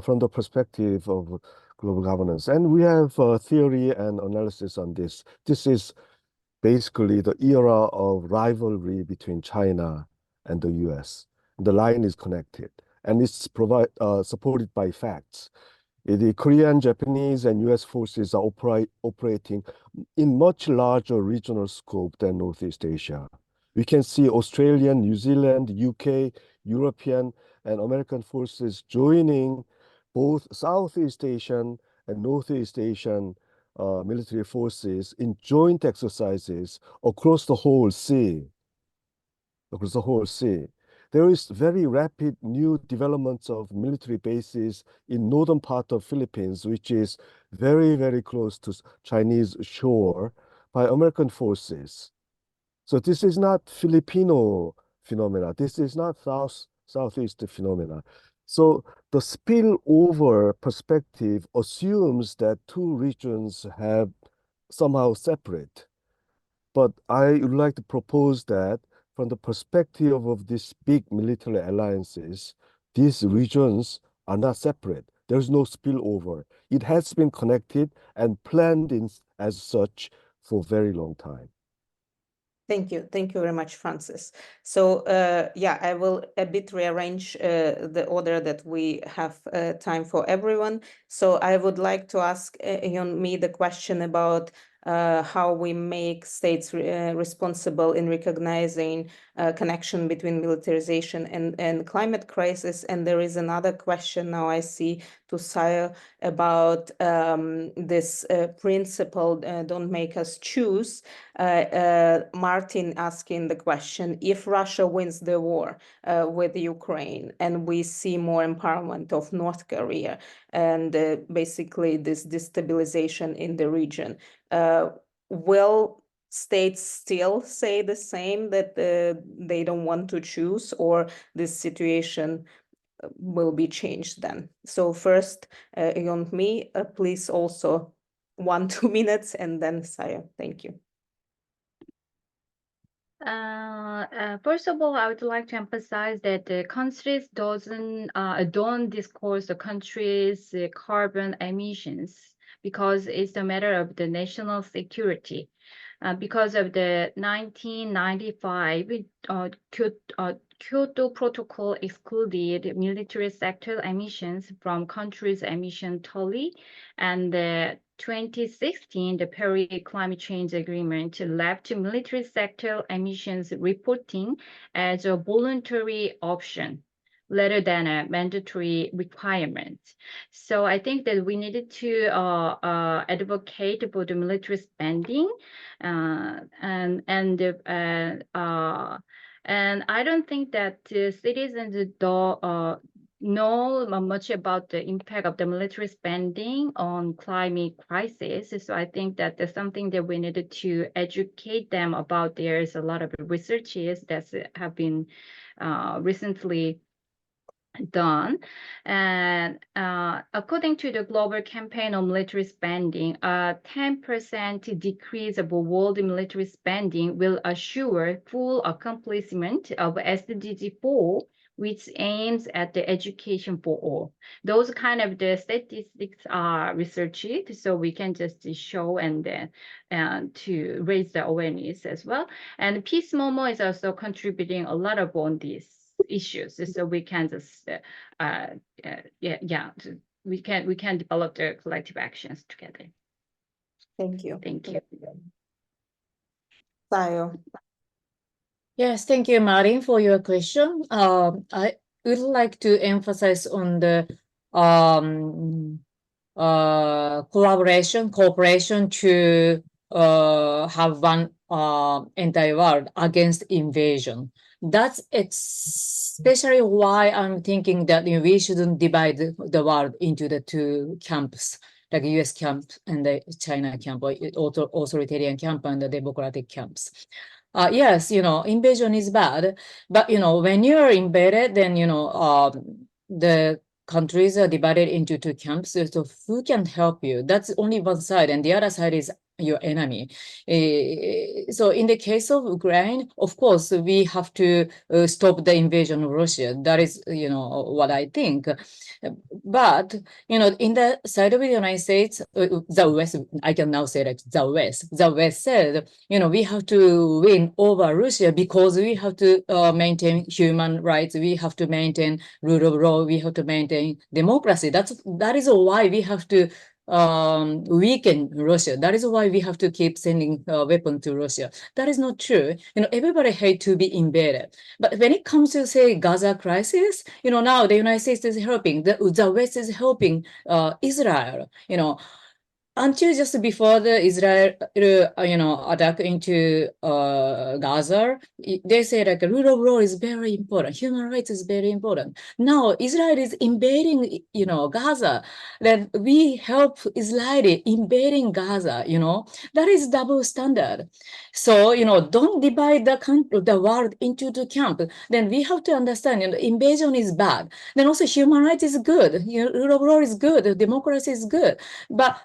from the perspective of global governance. And we have theory and analysis on this. This is basically the era of rivalry between China and the US. The line is connected, and it's supported by facts. The Korean, Japanese, and US forces are operating in much larger regional scope than Northeast Asia. We can see Australian, New Zealand, UK, European, and American forces joining both Southeast Asian and Northeast Asian military forces in joint exercises across the whole sea. Across the whole sea. There is very rapid new developments of military bases in northern part of Philippines, which is very, very close to Chinese shore by American forces. So this is not Filipino phenomena. This is not Southeast phenomena. So the spillover perspective assumes that two regions have somehow separate. But I would like to propose that from the perspective of these big military alliances, these regions are not separate. There's no spillover. It has been connected and planned in as such for a very long time. Thank you. Thank you very much, Francis. So yeah, I will a bit rearrange the order that we have time for everyone. So I would like to ask me the question about how we make states responsible in recognizing connection between militarization and climate crisis. And there is another question now I see to Sayo about this principle, don't make us choose. Martin asking the question, if Russia wins the war with Ukraine and we see more empowerment of North Korea and basically this destabilization in the region, will states still say the same, that they don't want to choose, or this situation will be changed then? So first, me, please also 1-2 minutes, and then Saya. Thank you. First of all, I would like to emphasize that the countries don't disclose the country's carbon emissions because it's a matter of the national security. Because of the 1995 Kyoto Protocol excluded military sector emissions from countries' emission tally, and the 2016, the Paris Climate Change Agreement left military sector emissions reporting as a voluntary option rather than a mandatory requirement. So I think that we needed to advocate for the military spending, and I don't think that citizens know much about the impact of the military spending on climate crisis. So I think that there's something that we needed to educate them about. There's a lot of researches that have been recently done, and according to the global campaign on military spending, a 10% decrease of world military spending will assure full accomplishment of SDG 4, which aims at the education for all. Those kind of the statistics are researched, so we can just show and to raise the awareness as well. And Peace Momo is also contributing a lot of on these issues, so we can just we can develop the collective actions together. Thank you. Thank you. Sayo. Yes, thank you, Marin, for your question. I would like to emphasize on the cooperation to have one entire world against invasion. That's especially why I'm thinking that we shouldn't divide the world into the two camps, like US camp and the China camp, or authoritarian camp and the democratic camps. Yes, invasion is bad, but when you're invaded, then the countries are divided into two camps. So who can help you? That's only one side, and the other side is your enemy. So in the case of Ukraine, of course, we have to stop the invasion of Russia. That is, what I think. But, in the side of the United States, the West, I can now say like the West said, we have to win over Russia because we have to maintain human rights. We have to maintain rule of law. We have to maintain democracy. That is why we have to weaken Russia. That is why we have to keep sending weapons to Russia. That is not true. Everybody hate to be invaded. But when it comes to, say, Gaza crisis, now the United States is helping, the West is helping Israel, until just before the Israel, attack into Gaza, they say like rule of law is very important, human rights is very important. Now Israel is invading, Gaza. Then we help Israel invading Gaza. That is double standard. So don't divide the world into two camps. Then we have to understand, invasion is bad. Then also human rights is good. Rule of law is good. Democracy is good. But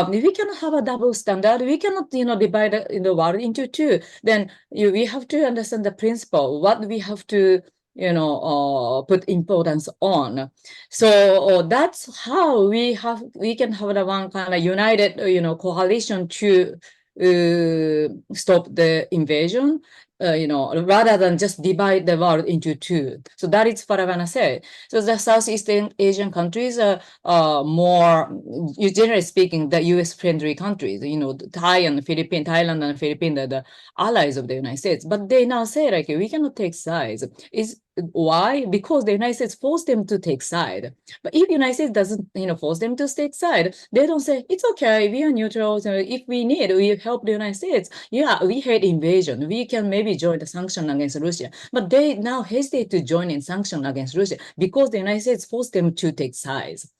we cannot have a double standard. We cannot, divide the world into two. Then we have to understand the principle, what we have to, put importance on. So that's how we can have the one kind of united, coalition to stop the invasion. Rather than just divide the world into two. So that is what I want to say. So the Southeast Asian countries are more, generally speaking, the US-friendly countries, Thailand and Philippines are the allies of the United States. But they now say, like, we cannot take sides. Why? Because the United States forced them to take side. But if the United States doesn't, force them to take side, they don't say, it's okay, we are neutral. So if we need, we help the United States. Yeah, we hate invasion. We can maybe join the sanction against Russia. But they now hesitate to join in sanction against Russia because the United States forced them to take sides.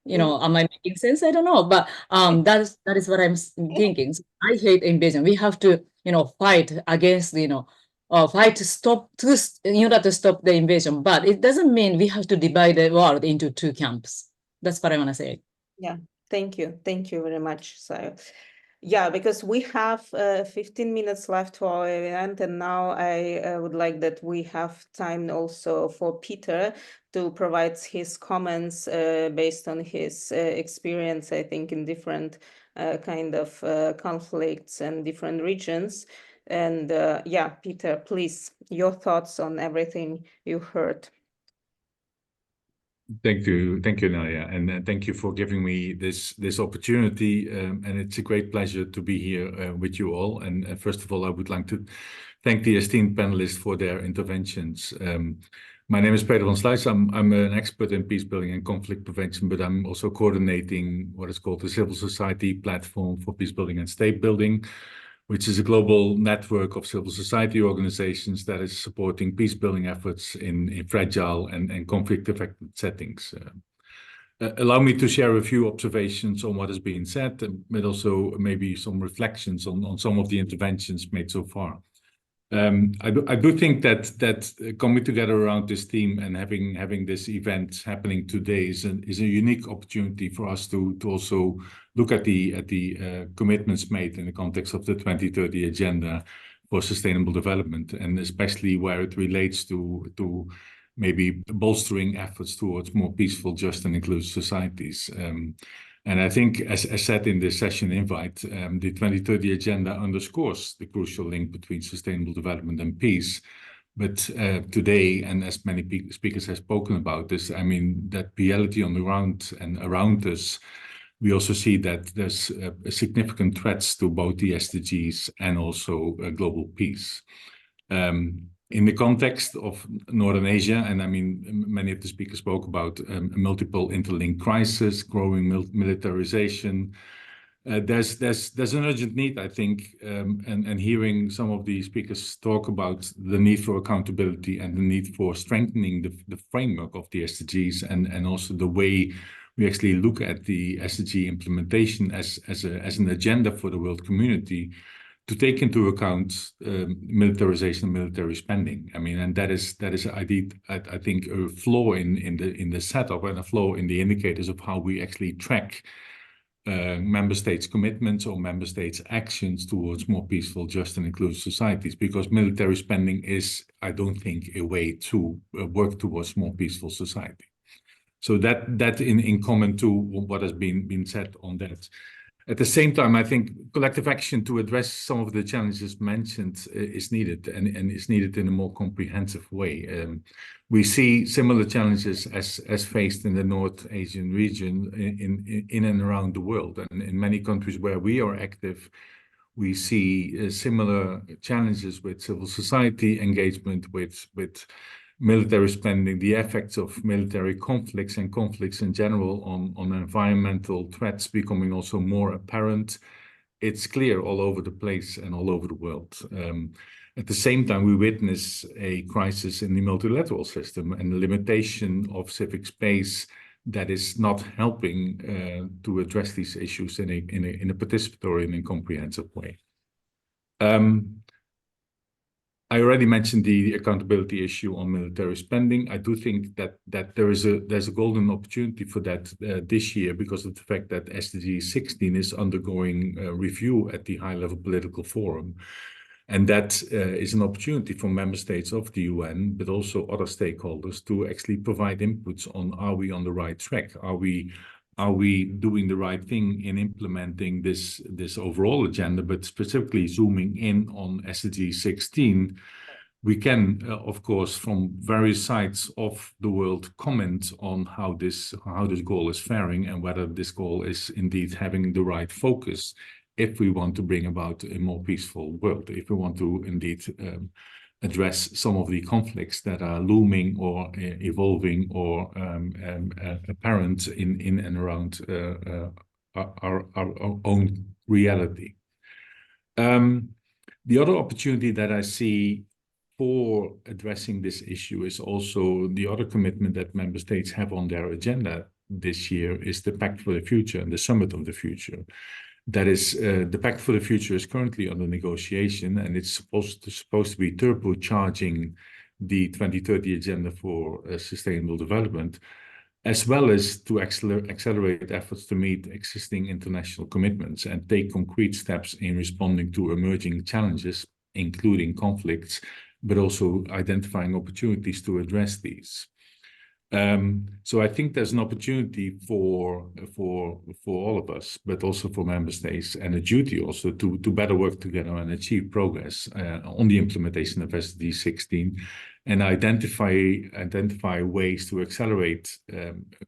Am I making sense? I don't know. But that is what I'm thinking. So I hate invasion. We have to, fight against, fight to stop to stop the invasion. But it doesn't mean we have to divide the world into two camps. That's what I want to say. Yeah, thank you very much. So yeah, because we have 15 minutes left for our event, and now I would like that we have time also for Peter to provide his comments based on his experience, I think, in different kind of conflicts and different regions. And yeah, Peter, please, your thoughts on everything you heard. Thank you, Nelia, and thank you for giving me this opportunity. And it's a great pleasure to be here with you all. And first of all, I would like to thank the esteemed panelists for their interventions. My name is Peter van Sluis. I'm an expert in peace building and conflict prevention, but I'm also coordinating what is called the Civil Society Platform for Peace Building and State Building, which is a global network of civil society organizations that is supporting peace building efforts in fragile and conflict-affected settings. Allow me to share a few observations on what has been said, but also maybe some reflections on some of the interventions made so far. I do think that coming together around this theme and having this event happening today is a unique opportunity for us to also look at the commitments made in the context of the 2030 Agenda for Sustainable Development, and especially where it relates to maybe bolstering efforts towards more peaceful, just and inclusive societies. And I think, as said in the session invite, the 2030 Agenda underscores the crucial link between sustainable development and peace. But today, and as many speakers have spoken about this, I mean, that reality on the ground and around us, we also see that there's significant threats to both the SDGs and also global peace. In the context of Northern Asia, and I mean, many of the speakers spoke about multiple interlinked crises, growing militarization, there's an urgent need, I think, and hearing some of the speakers talk about the need for accountability and the need for strengthening the framework of the SDGs and also the way we actually look at the SDG implementation as an agenda for the world community to take into account militarization, military spending. I mean, and that is I think a flaw in the setup and a flaw in the indicators of how we actually track member states' commitments or member states' actions towards more peaceful, just and inclusive societies, because military spending is, I don't think, a way to work towards more peaceful society. So that in common to what has been said on that. At the same time, I think collective action to address some of the challenges mentioned is needed, and is needed in a more comprehensive way. We see similar challenges as faced in the North Asian region in and around the world. And in many countries where we are active, we see similar challenges with civil society engagement, with military spending, the effects of military conflicts and conflicts in general on environmental threats becoming also more apparent. It's clear all over the place and all over the world. At the same time, we witness a crisis in the multilateral system and the limitation of civic space that is not helping to address these issues in a participatory and in comprehensive way. I already mentioned the accountability issue on military spending. I do think that there's a golden opportunity for that this year because of the fact that SDG 16 is undergoing review at the high-level political forum. And that is an opportunity for member states of the UN, but also other stakeholders to actually provide inputs on, are we on the right track? Are we doing the right thing in implementing this overall agenda, but specifically zooming in on SDG 16? We can, of course, from various sides of the world, comment on how this goal is faring and whether this goal is indeed having the right focus if we want to bring about a more peaceful world, if we want to indeed address some of the conflicts that are looming or evolving or apparent in and around our own reality. The other opportunity that I see for addressing this issue is also the other commitment that member states have on their agenda this year is the Pact for the Future and the Summit of the Future. That is, the Pact for the Future is currently under negotiation, and it's supposed to be turbocharging the 2030 Agenda for Sustainable Development, as well as to accelerate efforts to meet existing international commitments and take concrete steps in responding to emerging challenges, including conflicts, but also identifying opportunities to address these. So I think there's an opportunity for all of us, but also for member states, and a duty also to better work together and achieve progress on the implementation of SDG 16, and identify ways to accelerate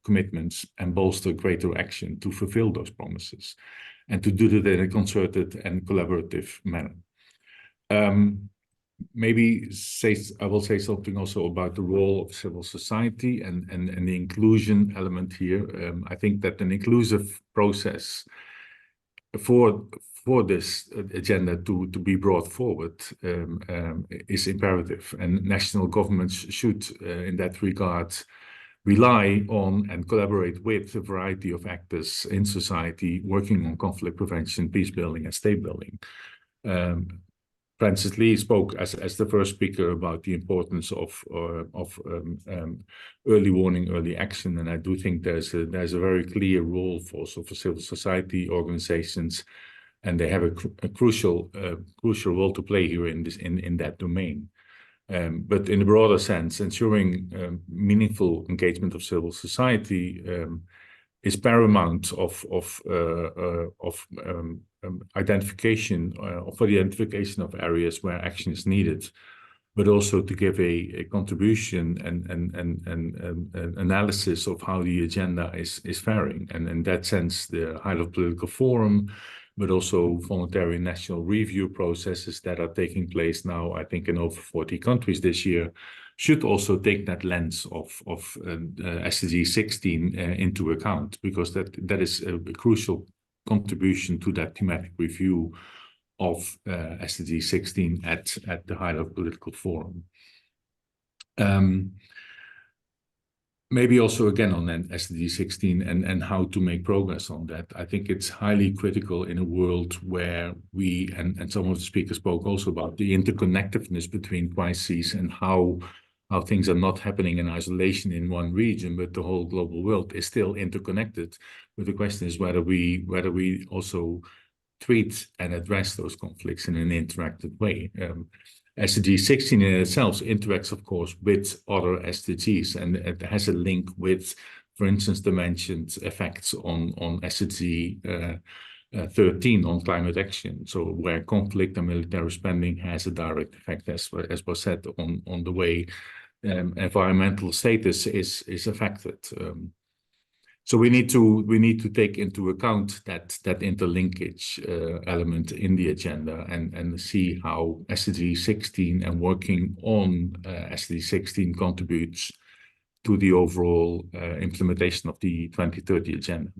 commitments and bolster greater action to fulfill those promises, and to do that in a concerted and collaborative manner. Maybe I will say something also about the role of civil society and the inclusion element here. I think that an inclusive process for this agenda to be brought forward is imperative, and national governments should, in that regard, rely on and collaborate with a variety of actors in society working on conflict prevention, peace building, and state building. Francis Lee spoke as the first speaker about the importance of early warning, early action, and I do think there's a very clear role for civil society organizations, and they have a crucial role to play here in that domain. But in a broader sense, ensuring meaningful engagement of civil society is paramount of identification for the identification of areas where action is needed, but also to give a contribution and analysis of how the agenda is faring. And in that sense, the high-level political forum, but also voluntary national review processes that are taking place now, I think in over 40 countries this year, should also take that lens of SDG 16 into account, because that is a crucial contribution to that thematic review of SDG 16 at the high-level political forum. Maybe also again on SDG 16 and how to make progress on that. I think it's highly critical in a world where we, and some of the speakers spoke also about the interconnectedness between crises and how things are not happening in isolation in one region, but the whole global world is still interconnected. But the question is whether we also treat and address those conflicts in an interactive way. SDG 16 in itself interacts, of course, with other SDGs, and it has a link with, for instance, the mentioned effects on SDG 13 on climate action. So where conflict and military spending has a direct effect, as was said, on the way environmental status is affected. So we need to take into account that interlinkage element in the agenda and see how SDG 16 and working on SDG 16 contributes to the overall implementation of the 2030 agenda.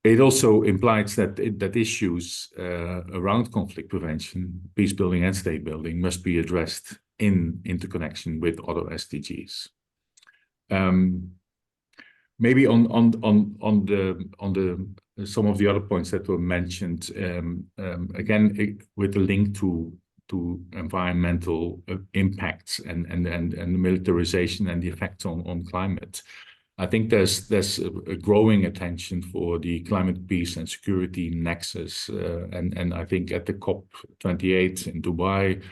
It also implies that issues around conflict prevention, peace building and state building must be addressed in interconnection with other SDGs. Maybe on some of the other points that were mentioned, again with the link to environmental impacts and militarization and the effects on climate. I think there's a growing attention for the climate, peace and security nexus, and I think at the COP28 in Dubai,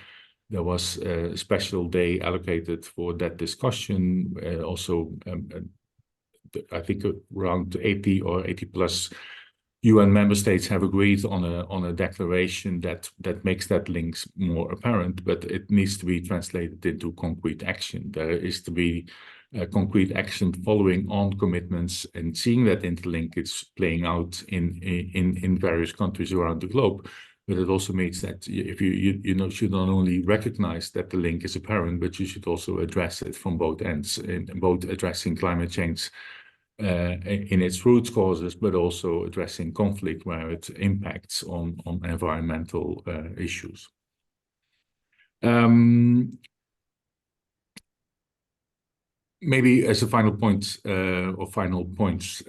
there was a special day allocated for that discussion. Also, I think around 80 or 80 plus UN member states have agreed on a declaration that makes that links more apparent, but it needs to be translated into concrete action. There is to be concrete action following on commitments and seeing that interlinkage playing out in various countries around the globe. But it also means that if you should not only recognize that the link is apparent, but you should also address it from both ends, in both addressing climate change in its root causes, but also addressing conflict where it impacts on environmental issues. Maybe as a final point or final points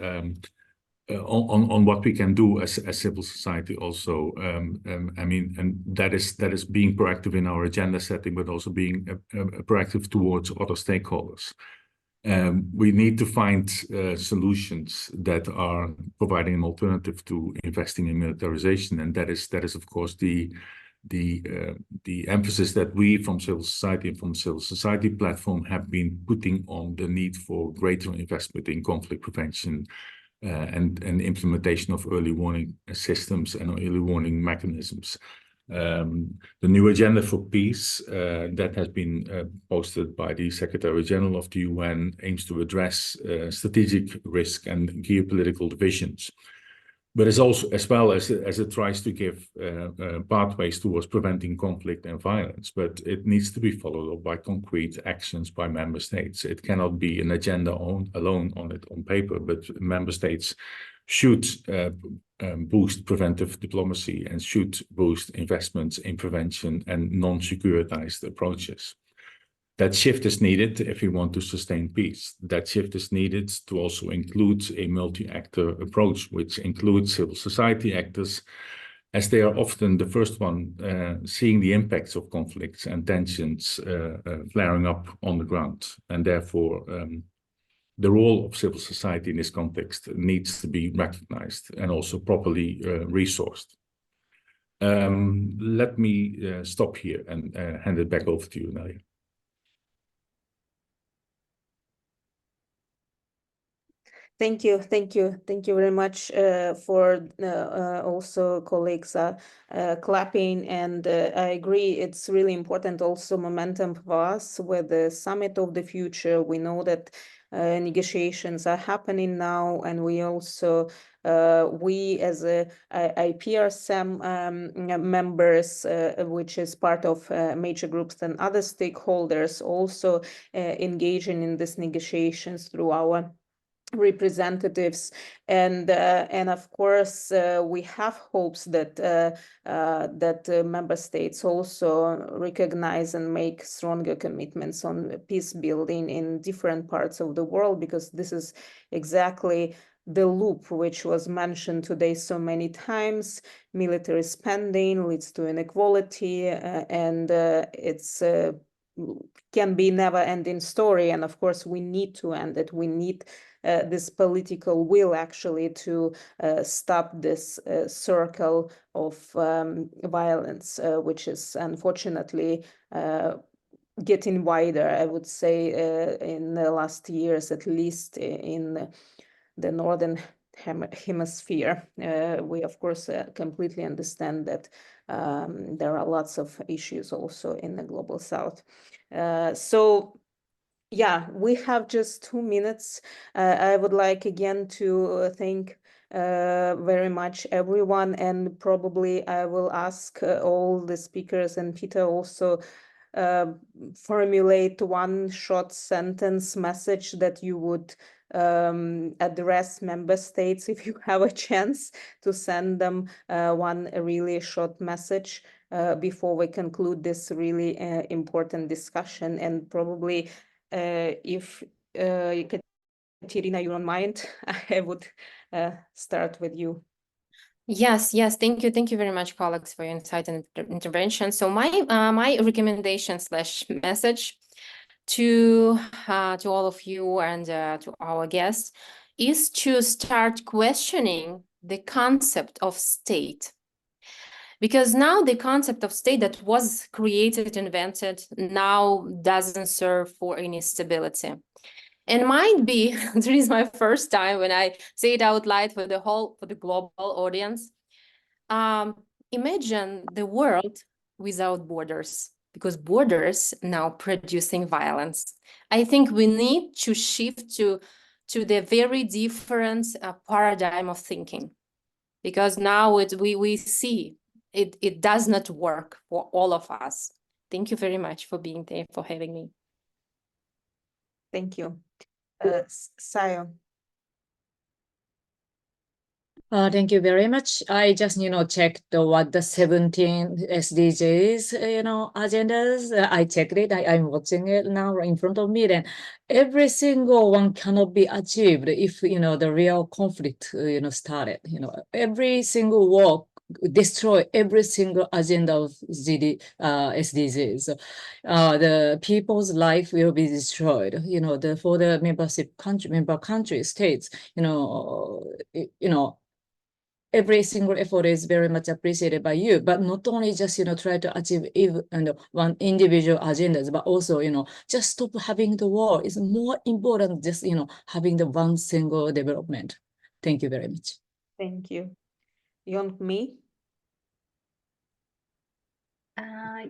on what we can do as civil society also. I mean, and that is being proactive in our agenda setting, but also being proactive towards other stakeholders. We need to find solutions that are providing an alternative to investing in militarization, and that is of course the emphasis that we from civil society and from civil society platform have been putting on the need for greater investment in conflict prevention and implementation of early warning systems and early warning mechanisms. The new agenda for peace that has been posted by the Secretary General of the UN aims to address strategic risk and geopolitical divisions, but as well as it tries to give pathways towards preventing conflict and violence. But it needs to be followed up by concrete actions by member states. It cannot be an agenda alone on paper, but member states should boost preventive diplomacy and should boost investments in prevention and non-securitized approaches. That shift is needed if we want to sustain peace. That shift is needed to also include a multi-actor approach, which includes civil society actors, as they are often the first one seeing the impacts of conflicts and tensions flaring up on the ground. And therefore, the role of civil society in this context needs to be recognized and also properly resourced. Let me stop here and hand it back over to you, Nadia. Thank you very much for also colleagues clapping, and I agree it's really important also momentum for us with the Summit of the Future. We know that negotiations are happening now, and we also we as IPRSM members, which is part of major groups and other stakeholders, also engaging in these negotiations through our representatives, and of course we have hopes that member states also recognize and make stronger commitments on peace building in different parts of the world, because this is exactly the loop which was mentioned today so many times. Military spending leads to inequality, and it's can be never-ending story. And of course, we need to end it. We need this political will actually to stop this circle of violence, which is unfortunately getting wider, I would say, in the last years, at least in the northern hemisphere. We, of course, completely understand that there are lots of issues also in the global south. So yeah, we have just 2 minutes. I would like again to thank very much everyone, and probably I will ask all the speakers and Peter also formulate one short sentence message that you would address member states if you have a chance to send them one really short message before we conclude this really important discussion. And probably if Katerina, you don't mind, I would start with you. Yes, thank you very much, colleagues, for your insight and intervention. So my recommendation / message to all of you and to our guests is to start questioning the concept of state. Because now the concept of state that was created, invented, now doesn't serve for any stability. And might be, this is my first time when I say it out loud for the global audience. Imagine the world without borders, because borders now producing violence. I think we need to shift to the very different paradigm of thinking, because now we see it does not work for all of us. Thank you very much for being there, for having me. Thank you. Sayo. Thank you very much. I just, checked what the 17 SDGs, agendas. I checked it. I'm watching it now in front of me. Then every single one cannot be achieved if, the real conflict, started. Every single war destroy every single agenda of SDGs. So, the people's life will be destroyed. For the member country states, every single effort is very much appreciated by you, but not only just, try to achieve one individual agendas, but also, just stop having the war is more important than just, having the one single development. Thank you very much. Thank you. Yeon-mi?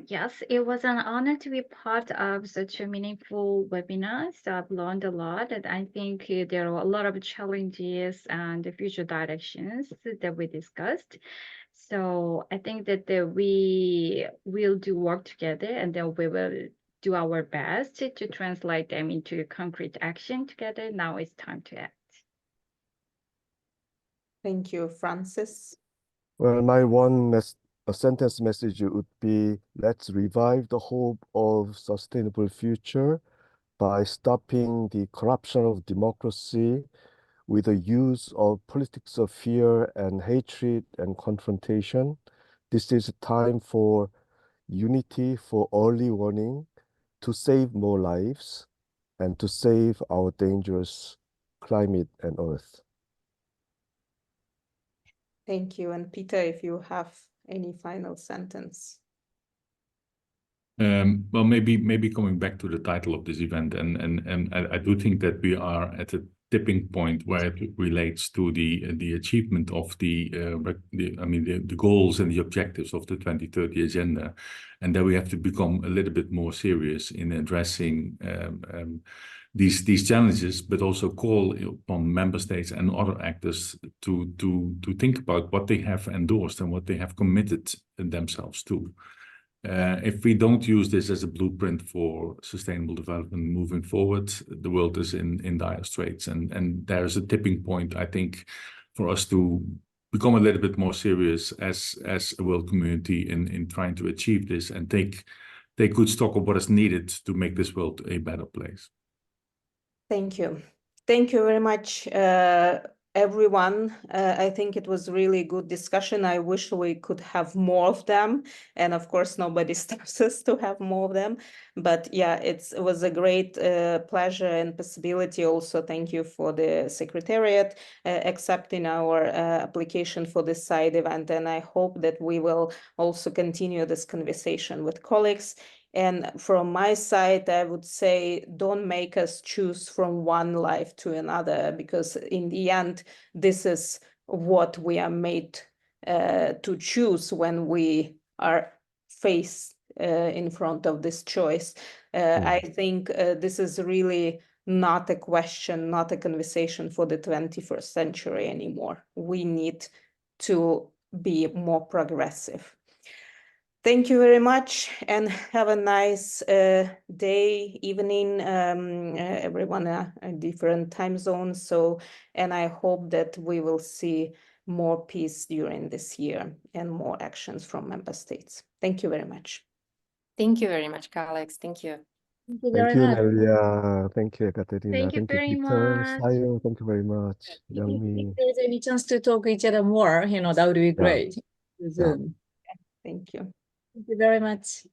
Yes, it was an honor to be part of such a meaningful webinar. So I've learned a lot, and I think there are a lot of challenges and the future directions that we discussed. So I think that we will do work together, and then we will do our best to translate them into concrete action together. Now it's time to act. Thank you. Francis? Well, my a sentence message would be, let's revive the hope of sustainable future by stopping the corruption of democracy with the use of politics of fear and hatred and confrontation. This is a time for unity, for early warning, to save more lives and to save our dangerous climate and earth. Thank you. And Peter, if you have any final sentence. Well, maybe coming back to the title of this event, and I do think that we are at a tipping point where it relates to the achievement of the goals and the objectives of the 2030 agenda, and that we have to become a little bit more serious in addressing these challenges, but also call upon member states and other actors to think about what they have endorsed and what they have committed themselves to. If we don't use this as a blueprint for sustainable development moving forward, the world is in dire straits, and there is a tipping point, I think, for us to become a little bit more serious as a world community in trying to achieve this and take good stock of what is needed to make this world a better place. Thank you. Thank you very much, everyone. I think it was really good discussion. I wish we could have more of them. And of course, nobody stops us to have more of them. But yeah, it was a great pleasure and possibility. Also, thank you for the Secretariat accepting our application for this side event. And I hope that we will also continue this conversation with colleagues. And from my side, I would say, don't make us choose from one life to another, because in the end, this is what we are made to choose when we are faced in front of this choice. I think this is really not a question, not a conversation for the 21st century anymore. We need to be more progressive. Thank you very much, and have a nice day, evening, everyone in different time zones. So, and I hope that we will see more peace during this year and more actions from member states. Thank you very much. Thank you very much, Alex. Thank you. Thank you Thank very you, much. Nelia. Thank you, Ekaterina. Thank you Thank you, very Peter, much. Sayo. Thank you very much, If Youngmi. there's any chance to talk each other more, that would be great. Yeah. Zoom. Thank you. Thank you very much.